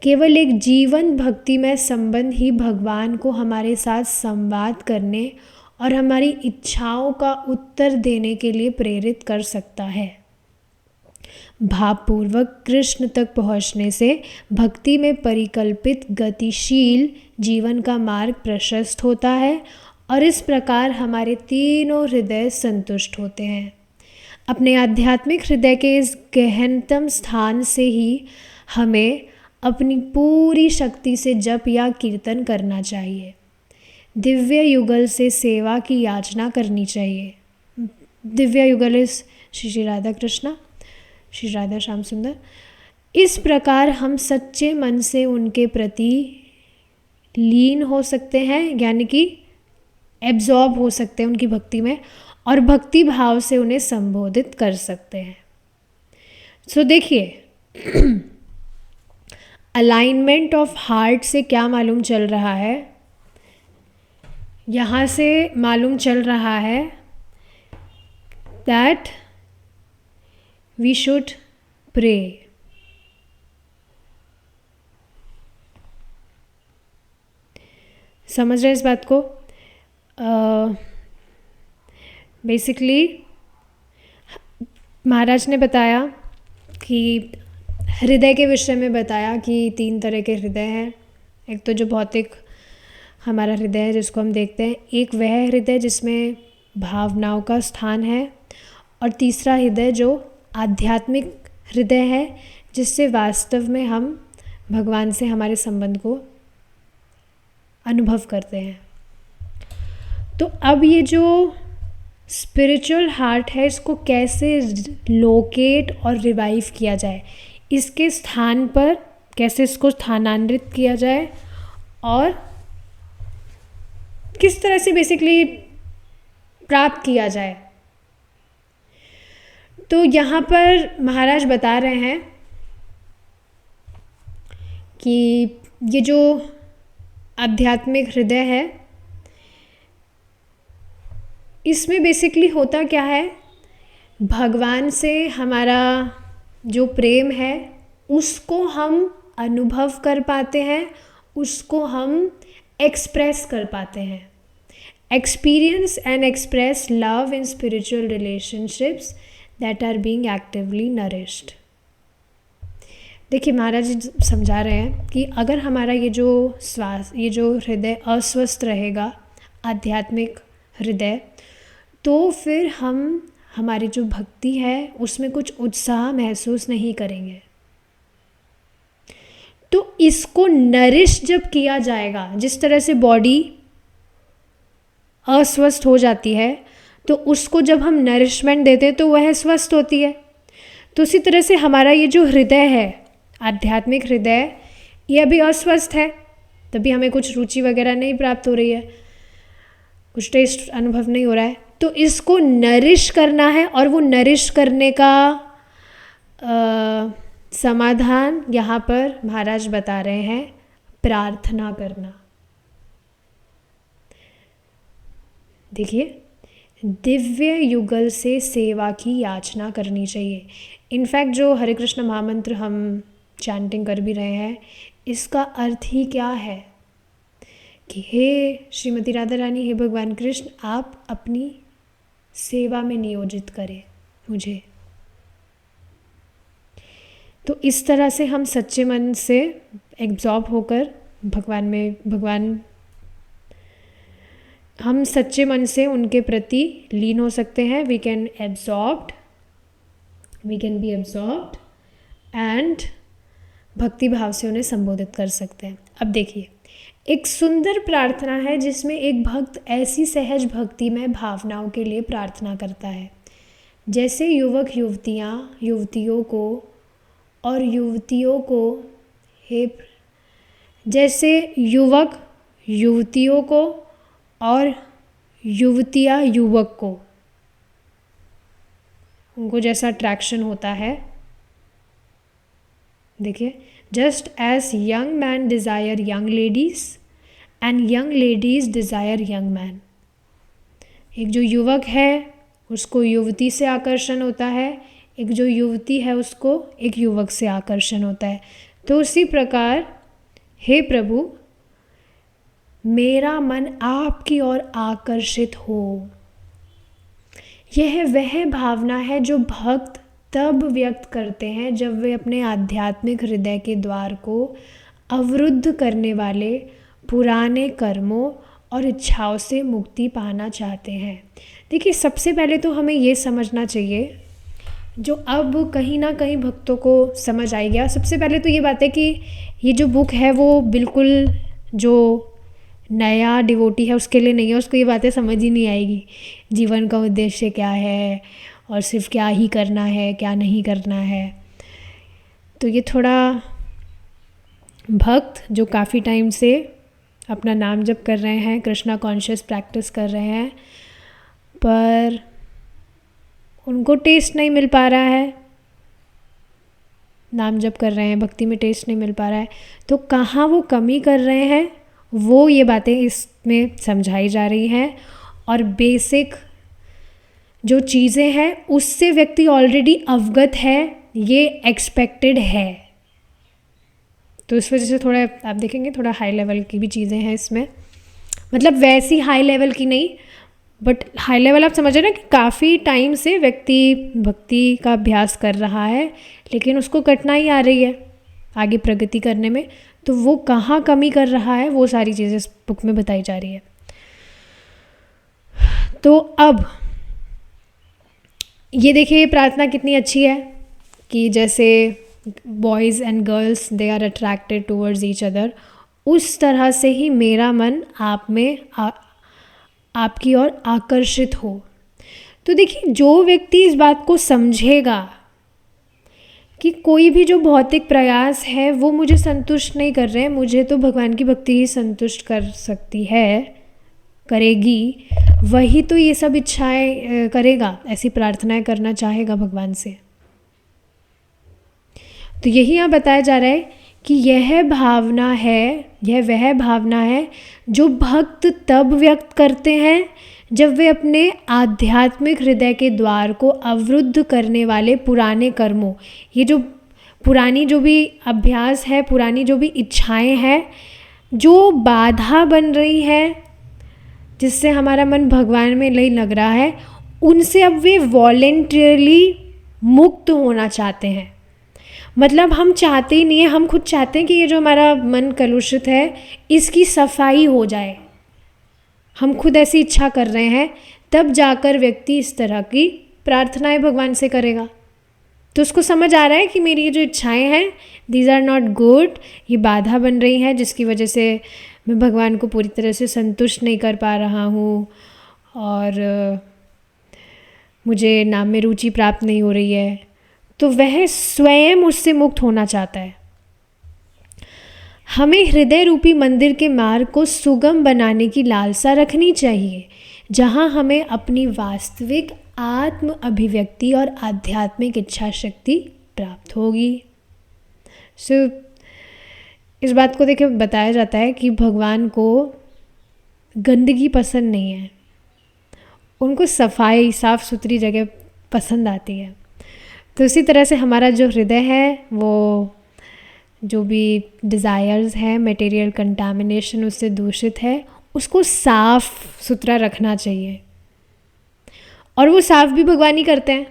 केवल एक जीवन भक्तिमय संबंध ही भगवान को हमारे साथ संवाद करने और हमारी इच्छाओं का उत्तर देने के लिए प्रेरित कर सकता है। भावपूर्वक कृष्ण तक पहुँचने से भक्ति में परिकल्पित गतिशील जीवन का मार्ग प्रशस्त होता है और इस प्रकार हमारे तीनों हृदय संतुष्ट होते हैं। अपने आध्यात्मिक हृदय के इस गहनतम स्थान से ही हमें अपनी पूरी शक्ति से जप या कीर्तन करना चाहिए। दिव्य युगल से सेवा की याचना करनी चाहिए। दिव्य युगल इस श्री श्री राधा कृष्णा, श्री राधा श्याम सुंदर। इस प्रकार हम सच्चे मन से उनके प्रति लीन हो सकते हैं, यानी कि एब्जॉर्ब हो सकते हैं उनकी भक्ति में, और भक्ति भाव से उन्हें संबोधित कर सकते हैं। सो देखिए, अलाइनमेंट ऑफ हार्ट से क्या मालूम चल रहा है? यहाँ से मालूम चल रहा है दैट वी शुड प्रे। समझ रहे इस बात को? बेसिकली महाराज ने बताया कि हृदय के विषय में बताया कि 3 तरह के हृदय हैं। एक तो जो भौतिक हमारा हृदय है जिसको हम देखते हैं, एक वह हृदय जिसमें भावनाओं का स्थान है, और तीसरा हृदय जो आध्यात्मिक हृदय है जिससे वास्तव में हम भगवान से हमारे संबंध को अनुभव करते हैं। तो अब ये जो स्पिरिचुअल हार्ट है इसको कैसे लोकेट और रिवाइव किया जाए, इसके स्थान पर कैसे इसको स्थानांतरित किया जाए, और किस तरह से बेसिकली प्राप्त किया जाए। तो यहाँ पर महाराज बता रहे हैं कि ये जो आध्यात्मिक हृदय है इसमें बेसिकली होता क्या है, भगवान से हमारा जो प्रेम है उसको हम अनुभव कर पाते हैं, उसको हम एक्सप्रेस कर पाते हैं। Experience and express love in spiritual relationships that are being actively nourished. देखिए महाराज जी समझा रहे हैं कि अगर हमारा ये जो हृदय अस्वस्थ रहेगा, आध्यात्मिक हृदय, तो फिर हमारी जो भक्ति है उसमें कुछ उत्साह महसूस नहीं करेंगे। तो इसको नरिश जब किया जाएगा, जिस तरह से बॉडी अस्वस्थ हो जाती है तो उसको जब हम नरिशमेंट देते हैं तो वह स्वस्थ होती है। तो उसी तरह से हमारा ये जो हृदय है, आध्यात्मिक हृदय, ये अभी अस्वस्थ है, तभी हमें कुछ रुचि वगैरह नहीं प्राप्त हो रही है, कुछ टेस्ट अनुभव नहीं हो रहा है। तो इसको नरिश करना है, और वो नरिश करने का समाधान यहाँ पर महाराज बता रहे हैं, प्रार्थना करना। देखिए, दिव्य युगल से सेवा की याचना करनी चाहिए। इनफैक्ट जो हरे कृष्ण महामंत्र हम चैंटिंग कर भी रहे हैं, इसका अर्थ ही क्या है कि हे श्रीमती राधा रानी, हे भगवान कृष्ण, आप अपनी सेवा में नियोजित करें मुझे। तो इस तरह से हम सच्चे मन से एब्जॉर्ब होकर हम सच्चे मन से उनके प्रति लीन हो सकते हैं। We can be absorbed and भक्ति भाव से उन्हें संबोधित कर सकते हैं। अब देखिए, एक सुंदर प्रार्थना है जिसमें एक भक्त ऐसी सहज भक्ति में भावनाओं के लिए प्रार्थना करता है जैसे युवक युवतियों को और युवतियाँ युवक को, उनको जैसा अट्रैक्शन होता है। देखिए, just as young man desire young ladies and young ladies desire young man. एक जो युवक है उसको युवती से आकर्षण होता है, एक जो युवती है उसको एक युवक से आकर्षण होता है। तो उसी प्रकार हे प्रभु, मेरा मन आपकी ओर आकर्षित हो। यह वह भावना है जो भक्त तब व्यक्त करते हैं जब वे अपने आध्यात्मिक हृदय के द्वार को अवरुद्ध करने वाले पुराने कर्मों और इच्छाओं से मुक्ति पाना चाहते हैं। देखिए, सबसे पहले तो हमें ये समझना चाहिए, जो अब कहीं ना कहीं भक्तों को समझ आ गया। सबसे पहले तो ये बात है कि ये जो बुक है वो बिल्कुल जो नया डिवोटी है उसके लिए नहीं है, उसको ये बातें समझ ही नहीं आएगी। जीवन का उद्देश्य क्या है और सिर्फ क्या ही करना है, क्या नहीं करना है। तो ये थोड़ा भक्त जो काफ़ी टाइम से अपना नाम जप कर रहे हैं, कृष्णा कॉन्शियस प्रैक्टिस कर रहे हैं, पर उनको टेस्ट नहीं मिल पा रहा है, नाम जप कर रहे हैं, भक्ति में टेस्ट नहीं मिल पा रहा है, तो कहाँ वो कमी कर रहे हैं वो ये बातें इसमें समझाई जा रही हैं। और बेसिक जो चीज़ें हैं उससे व्यक्ति ऑलरेडी अवगत है, ये एक्सपेक्टेड है। तो इस वजह से थोड़ा आप देखेंगे थोड़ा हाई लेवल की भी चीज़ें हैं इसमें, मतलब वैसी हाई लेवल की नहीं, बट हाई लेवल आप समझ रहे हैं ना कि काफ़ी टाइम से व्यक्ति भक्ति का अभ्यास कर रहा है लेकिन उसको कठिनाई आ रही है आगे प्रगति करने में, तो वो कहाँ कमी कर रहा है वो सारी चीज़ें इस बुक में बताई जा रही है। तो अब ये देखिए प्रार्थना कितनी अच्छी है कि जैसे boys and girls they are attracted towards each other, उस तरह से ही मेरा मन आप में आपकी ओर आकर्षित हो। तो देखिए, जो व्यक्ति इस बात को समझेगा कि कोई भी जो भौतिक प्रयास है वो मुझे संतुष्ट नहीं कर रहे हैं, मुझे तो भगवान की भक्ति ही संतुष्ट कर सकती है, करेगी, वही तो ये सब इच्छाएं करेगा, ऐसी प्रार्थनाएं करना चाहेगा भगवान से। तो यही यहाँ बताया जा रहा है कि यह भावना है, यह वह भावना है जो भक्त तब व्यक्त करते हैं जब वे अपने आध्यात्मिक हृदय के द्वार को अवरुद्ध करने वाले पुराने कर्मों, ये जो पुरानी जो भी अभ्यास है, पुरानी जो भी इच्छाएं हैं जो बाधा बन रही है, जिससे हमारा मन भगवान में नहीं लग रहा है, उनसे अब वे वॉलेंटरली मुक्त होना चाहते हैं। मतलब हम चाहते ही नहीं है, हम खुद चाहते हैं कि ये जो हमारा मन कलुषित है इसकी सफाई हो जाए, हम खुद ऐसी इच्छा कर रहे हैं, तब जाकर व्यक्ति इस तरह की प्रार्थनाएं भगवान से करेगा। तो उसको समझ आ रहा है कि मेरी ये जो इच्छाएं हैं दीज आर नॉट गुड, ये बाधा बन रही हैं जिसकी वजह से मैं भगवान को पूरी तरह से संतुष्ट नहीं कर पा रहा हूँ और मुझे नाम में रुचि प्राप्त नहीं हो रही है। तो वह स्वयं उससे मुक्त होना चाहता है। हमें हृदय रूपी मंदिर के मार्ग को सुगम बनाने की लालसा रखनी चाहिए, जहाँ हमें अपनी वास्तविक आत्म अभिव्यक्ति और आध्यात्मिक इच्छा शक्ति प्राप्त होगी। इस बात को देखिए बताया जाता है कि भगवान को गंदगी पसंद नहीं है, उनको सफाई, साफ़ सुथरी जगह पसंद आती है। तो इसी तरह से हमारा जो हृदय है वो जो भी डिज़ायर्स हैं, मटेरियल कंटामिनेशन उससे दूषित है, उसको साफ़ सुथरा रखना चाहिए। और वो साफ़ भी भगवान ही करते हैं।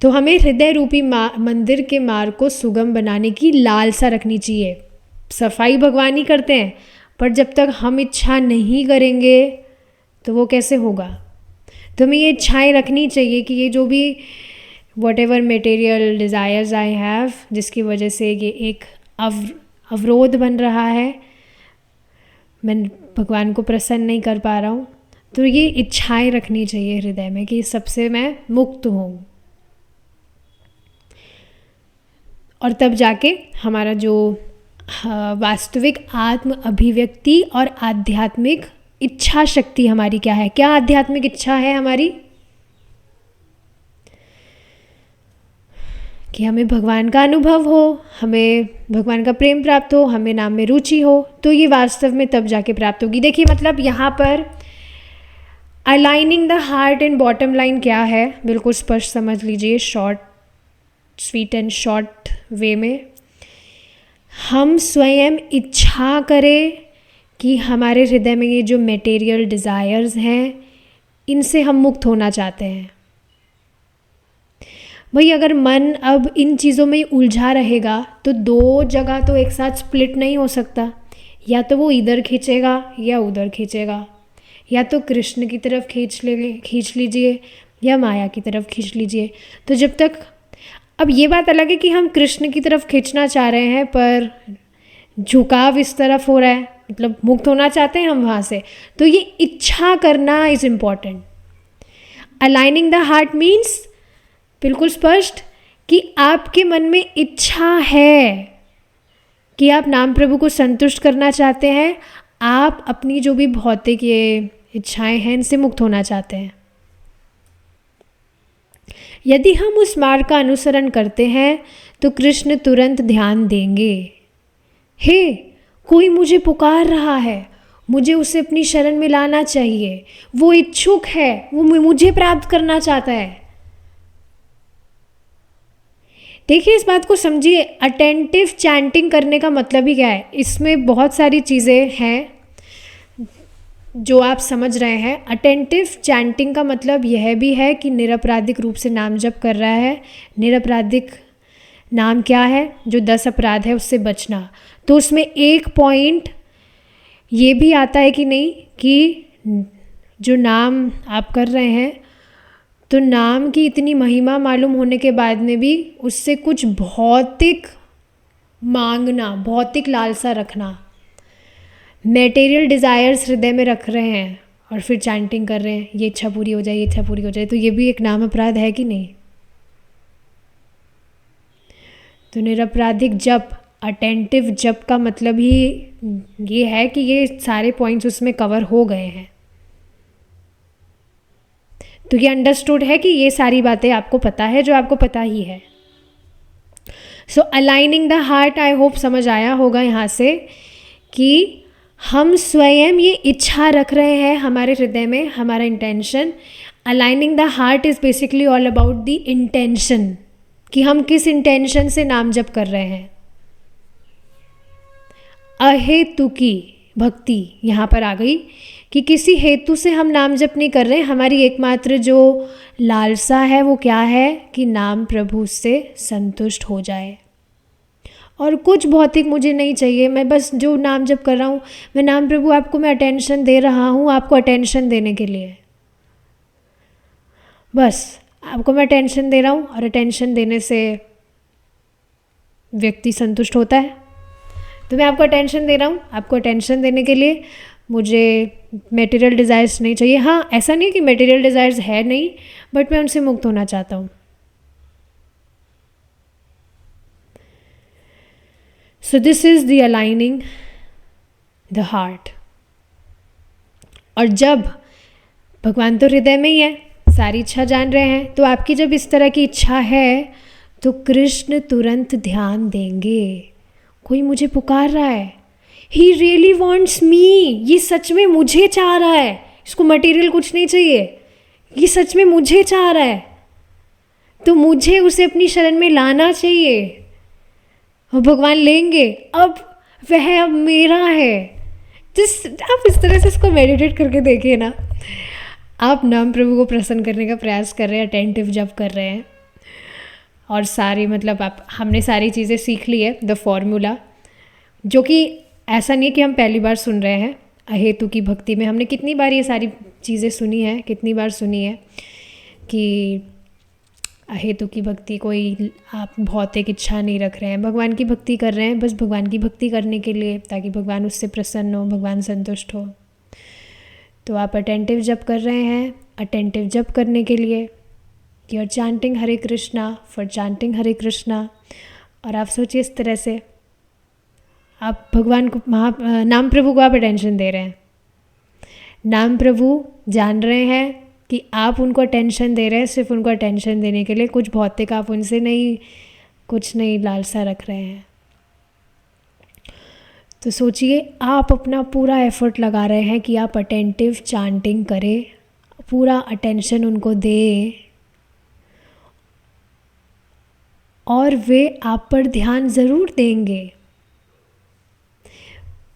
तो हमें हृदय रूपी मंदिर के मार्ग को सुगम बनाने की लालसा रखनी चाहिए। सफाई भगवान ही करते हैं, पर जब तक हम इच्छा नहीं करेंगे तो वो कैसे होगा। तो हमें ये इच्छाएं रखनी चाहिए कि ये जो भी whatever material desires I have, जिसकी वजह से ये एक अवरोध बन रहा है, मैं भगवान को प्रसन्न नहीं कर पा रहा हूँ, तो ये इच्छाएं रखनी चाहिए हृदय में कि सबसे मैं मुक्त हूँ। और तब जाके हमारा जो वास्तविक आत्म अभिव्यक्ति और आध्यात्मिक इच्छा शक्ति हमारी क्या है, क्या आध्यात्मिक इच्छा है हमारी, कि हमें भगवान का अनुभव हो, हमें भगवान का प्रेम प्राप्त हो, हमें नाम में रुचि हो, तो ये वास्तव में तब जाके प्राप्त होगी। देखिए मतलब यहाँ पर aligning the heart and bottom line क्या है, बिल्कुल स्पष्ट समझ लीजिए, short sweet and short way में। हम स्वयं इच्छा करें कि हमारे हृदय में ये जो मटेरियल डिज़ायर्स हैं इनसे हम मुक्त होना चाहते हैं। भाई अगर मन अब इन चीज़ों में ही उलझा रहेगा तो दो जगह तो एक साथ स्प्लिट नहीं हो सकता, या तो वो इधर खींचेगा या उधर खींचेगा, या तो कृष्ण की तरफ खींच लीजिए या माया की तरफ खींच लीजिए। तो जब तक, अब ये बात अलग है कि हम कृष्ण की तरफ खींचना चाह रहे हैं पर झुकाव इस तरफ हो रहा है, मतलब मुक्त होना चाहते हैं हम वहाँ से, तो ये इच्छा करना is important. Aligning the heart means बिल्कुल स्पष्ट कि आपके मन में इच्छा है कि आप नाम प्रभु को संतुष्ट करना चाहते हैं, आप अपनी जो भी भौतिक ये इच्छाएं हैं इनसे मुक्त होना चाहते हैं। यदि हम उस मार्ग का अनुसरण करते हैं तो कृष्ण तुरंत ध्यान देंगे, हे कोई मुझे पुकार रहा है, मुझे उसे अपनी शरण में लाना चाहिए, वो इच्छुक है, वो मुझे प्राप्त करना चाहता है। देखिए इस बात को समझिए, अटेंटिव चैंटिंग करने का मतलब ही क्या है। इसमें बहुत सारी चीज़ें हैं जो आप समझ रहे हैं। अटेंटिव चैंटिंग का मतलब यह भी है कि निरपराधिक रूप से नाम जप कर रहा है। निरपराधिक नाम क्या है? जो 10 अपराध है उससे बचना। तो उसमें एक पॉइंट ये भी आता है कि नहीं कि जो नाम आप कर रहे हैं तो नाम की इतनी महिमा मालूम होने के बाद में भी उससे कुछ भौतिक मांगना, भौतिक लालसा रखना, मटेरियल डिज़ायर्स हृदय में रख रहे हैं और फिर चैंटिंग कर रहे हैं, ये इच्छा पूरी हो जाए, ये इच्छा पूरी हो जाए, तो ये भी एक नाम अपराध है कि नहीं? तो निरपराधिक जप, अटेंटिव जप का मतलब ही ये है कि ये सारे पॉइंट्स उसमें कवर हो गए हैं। तो ये अंडरस्टूड है कि ये सारी बातें आपको पता है, जो आपको पता ही है। So aligning the heart, I hope समझ आया होगा यहाँ से कि हम स्वयं ये इच्छा रख रहे हैं हमारे हृदय में, हमारा intention. Aligning the heart is basically all about the intention, कि हम किस इंटेंशन से नाम जप कर रहे हैं। अहेतुकी भक्ति यहाँ पर आ गई कि किसी हेतु से हम नाम जप नहीं कर रहे हैं, हमारी एकमात्र जो लालसा है वो क्या है कि नाम प्रभु से संतुष्ट हो जाए और कुछ भौतिक मुझे नहीं चाहिए। मैं बस जो नाम जप कर रहा हूँ, मैं नाम प्रभु आपको मैं अटेंशन दे रहा हूँ, आपको अटेंशन देने के लिए, बस आपको मैं अटेंशन दे रहा हूँ। और अटेंशन देने से व्यक्ति संतुष्ट होता है। तो मैं आपको अटेंशन दे रहा हूँ, आपको अटेंशन देने के लिए मुझे मटेरियल डिज़ायर्स नहीं चाहिए। हाँ, ऐसा नहीं कि मटेरियल डिज़ायर्स है नहीं, बट मैं उनसे मुक्त होना चाहता हूँ। सो this is the aligning the heart. और जब भगवान तो हृदय में ही है, सारी इच्छा जान रहे हैं, तो आपकी जब इस तरह की इच्छा है तो कृष्ण तुरंत ध्यान देंगे, कोई मुझे पुकार रहा है, ही रियली वॉन्ट्स मी, ये सच में मुझे चाह रहा है, इसको मटेरियल कुछ नहीं चाहिए, ये सच में मुझे चाह रहा है, तो मुझे उसे अपनी शरण में लाना चाहिए और भगवान लेंगे। अब वह अब मेरा है। जिस आप इस तरह से इसको मेडिटेट करके देखिए ना, आप नाम प्रभु को प्रसन्न करने का प्रयास कर रहे हैं, अटेंटिव जब कर रहे हैं, और सारी मतलब आप हमने सारी चीज़ें सीख ली है, द फॉर्मूला, जो कि ऐसा नहीं है कि हम पहली बार सुन रहे हैं। अहेतु की भक्ति में हमने कितनी बार ये सारी चीज़ें सुनी है, कितनी बार सुनी है कि अहेतु की भक्ति, कोई आप भौतिक इच्छा नहीं रख रहे हैं, भगवान की भक्ति कर रहे हैं बस भगवान की भक्ति करने के लिए, ताकि भगवान उससे प्रसन्न हो, भगवान संतुष्ट हो। तो आप अटेंटिव जप कर रहे हैं, अटेंटिव जप करने के लिए you are chanting Hare Krishna for chanting Hare Krishna. और आप सोचिए इस तरह से आप भगवान को नाम प्रभु को आप अटेंशन दे रहे हैं, नाम प्रभु जान रहे हैं कि आप उनको अटेंशन दे रहे हैं सिर्फ उनको अटेंशन देने के लिए, कुछ भौतिक आप उनसे नहीं, कुछ नहीं लालसा रख रहे हैं। तो सोचिए आप अपना पूरा एफर्ट लगा रहे हैं कि आप अटेंटिव चांटिंग करें, पूरा अटेंशन उनको दें और वे आप पर ध्यान ज़रूर देंगे।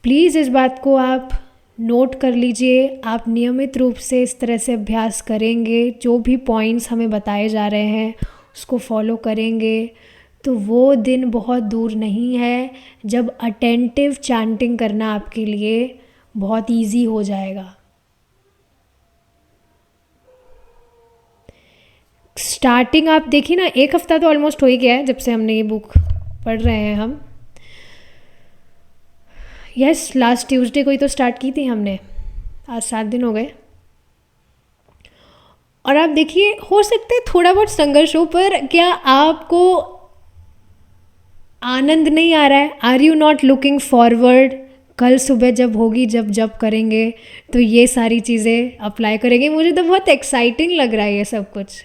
प्लीज़ इस बात को आप नोट कर लीजिए। आप नियमित रूप से इस तरह से अभ्यास करेंगे, जो भी पॉइंट्स हमें बताए जा रहे हैं उसको फॉलो करेंगे तो वो दिन बहुत दूर नहीं है जब अटेंटिव चैंटिंग करना आपके लिए बहुत इजी हो जाएगा। स्टार्टिंग आप देखिए ना, 1 हफ्ता तो ऑलमोस्ट हो ही गया है जब से हमने ये बुक पढ़ रहे हैं हम। यस, लास्ट ट्यूसडे को ही तो स्टार्ट की थी हमने, आज 7 दिन हो गए। और आप देखिए, हो सकता है थोड़ा बहुत संघर्ष हो, पर क्या आपको आनंद नहीं आ रहा है? Are you not looking forward? कल सुबह जब होगी, जब करेंगे तो ये सारी चीज़ें अप्लाई करेंगे। मुझे तो बहुत एक्साइटिंग लग रहा है ये सब कुछ।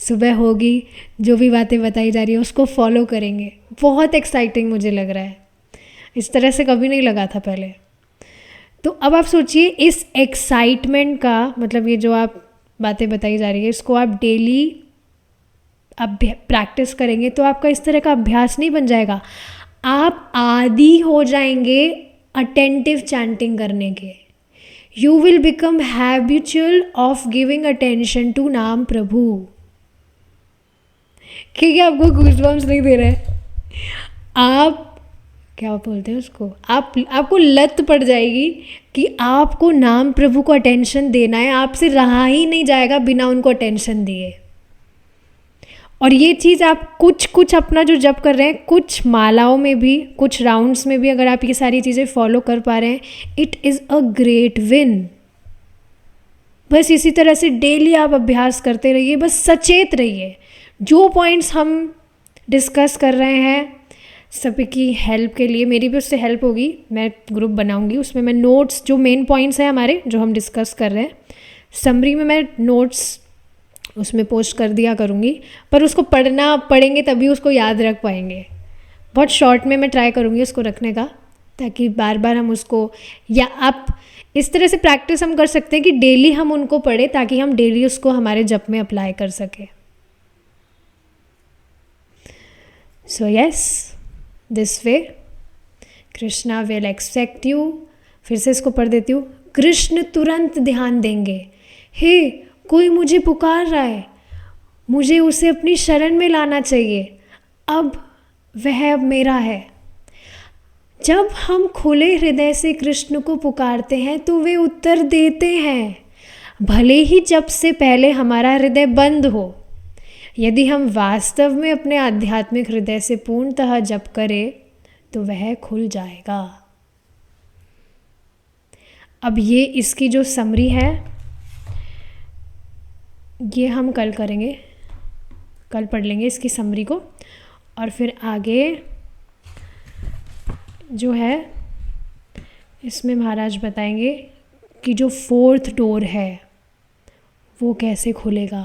सुबह होगी, जो भी बातें बताई जा रही है उसको फॉलो करेंगे, बहुत एक्साइटिंग मुझे लग रहा है। इस तरह से कभी नहीं लगा था पहले। तो अब आप सोचिए, इस एक्साइटमेंट का मतलब, ये जो आप बातें बताई जा रही है इसको आप डेली अब प्रैक्टिस करेंगे तो आपका इस तरह का अभ्यास नहीं बन जाएगा, आप आदी हो जाएंगे अटेंटिव चैंटिंग करने के। You will become habitual of giving attention to नाम प्रभु। ठीक है, आपको गूज़बम्स नहीं दे रहे, आप क्या बोलते हैं उसको, आपको लत पड़ जाएगी कि आपको नाम प्रभु को अटेंशन देना है, आपसे रहा ही नहीं जाएगा बिना उनको अटेंशन दिए। और ये चीज़ आप कुछ अपना जो जप कर रहे हैं, कुछ मालाओं में भी, कुछ राउंड्स में भी अगर आप ये सारी चीज़ें फॉलो कर पा रहे हैं, it is a great win. बस इसी तरह से डेली आप अभ्यास करते रहिए, बस सचेत रहिए। जो पॉइंट्स हम डिस्कस कर रहे हैं सभी की हेल्प के लिए, मेरी भी उससे हेल्प होगी, मैं ग्रुप बनाऊंगी, उसमें मैं नोट्स, जो मेन पॉइंट्स हैं हमारे जो हम डिस्कस कर रहे हैं, समरी में मैं नोट्स उसमें पोस्ट कर दिया करूँगी, पर उसको पढ़ेंगे तभी उसको याद रख पाएंगे। बहुत शॉर्ट में मैं ट्राई करूँगी उसको रखने का, ताकि बार बार हम उसको, या आप इस तरह से प्रैक्टिस हम कर सकते हैं कि डेली हम उनको पढ़ें ताकि हम डेली उसको हमारे जप में अप्लाई कर सकें। So yes, this way Krishna will accept you. फिर से इसको पढ़ देती हूँ। कृष्ण तुरंत ध्यान देंगे, हे कोई मुझे पुकार रहा है, मुझे उसे अपनी शरण में लाना चाहिए, अब वह मेरा है। जब हम खुले हृदय से कृष्ण को पुकारते हैं तो वे उत्तर देते हैं, भले ही जब से पहले हमारा हृदय बंद हो। यदि हम वास्तव में अपने आध्यात्मिक हृदय से पूर्णतः जप करें तो वह खुल जाएगा। अब ये इसकी जो समरी है ये हम कल करेंगे, कल पढ़ लेंगे इसकी समरी को, और फिर आगे जो है इसमें महाराज बताएंगे कि जो 4th डोर है वो कैसे खुलेगा।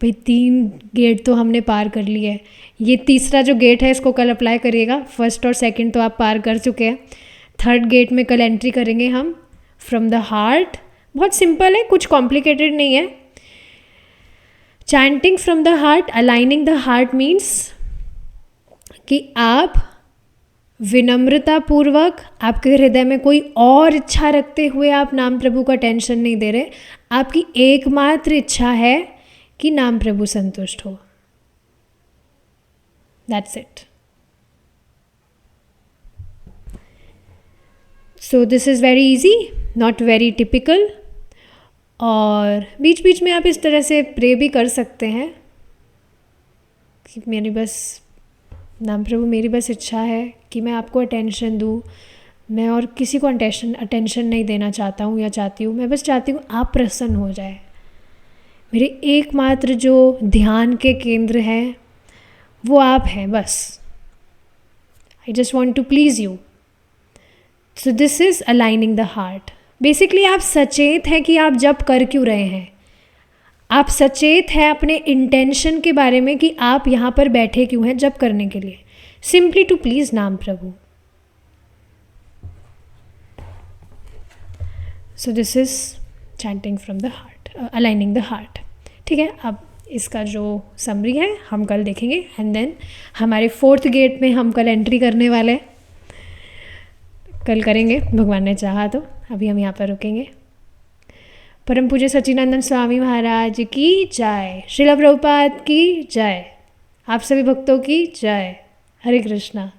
भाई 3 गेट तो हमने पार कर लिए है, ये तीसरा जो गेट है इसको कल अप्लाई करिएगा। 1st और 2nd तो आप पार कर चुके हैं, 3rd गेट में कल एंट्री करेंगे हम, फ्रॉम द हार्ट। बहुत सिंपल है, कुछ कॉम्प्लिकेटेड नहीं है। Chanting from the heart, aligning the heart means कि आप विनम्रता पूर्वक, आपके हृदय में कोई और इच्छा रखते हुए आप नाम प्रभु का टेंशन नहीं दे रहे, आपकी एकमात्र इच्छा है कि नाम प्रभु संतुष्ट हो। That's it. So this is very easy, not very typical. और बीच बीच में आप इस तरह से प्रे भी कर सकते हैं कि मेरी बस नाम प्रभु, मेरी बस इच्छा है कि मैं आपको अटेंशन दूँ, मैं और किसी को अटेंशन नहीं देना चाहता हूँ या चाहती हूँ, मैं बस चाहती हूँ आप प्रसन्न हो जाए। मेरे एकमात्र जो ध्यान के केंद्र हैं वो आप हैं, बस I just want to please you. So this is aligning the heart. Basically आप सचेत हैं कि आप जप कर क्यों रहे हैं, आप सचेत हैं अपने इंटेंशन के बारे में कि आप यहाँ पर बैठे क्यों हैं जप करने के लिए, सिंपली टू प्लीज़ नाम प्रभु। So this is chanting from the heart, aligning the heart. ठीक है, अब इसका जो समरी है हम कल देखेंगे, एंड देन हमारे 4th गेट में हम कल एंट्री करने वाले हैं, कल करेंगे भगवान ने चाहा तो। अभी हम यहाँ पर रुकेंगे। परम पूज्य सच्चिदानंद स्वामी महाराज की जय, श्रील प्रभुपाद की जय। आप सभी भक्तों की जय। हरे कृष्णा।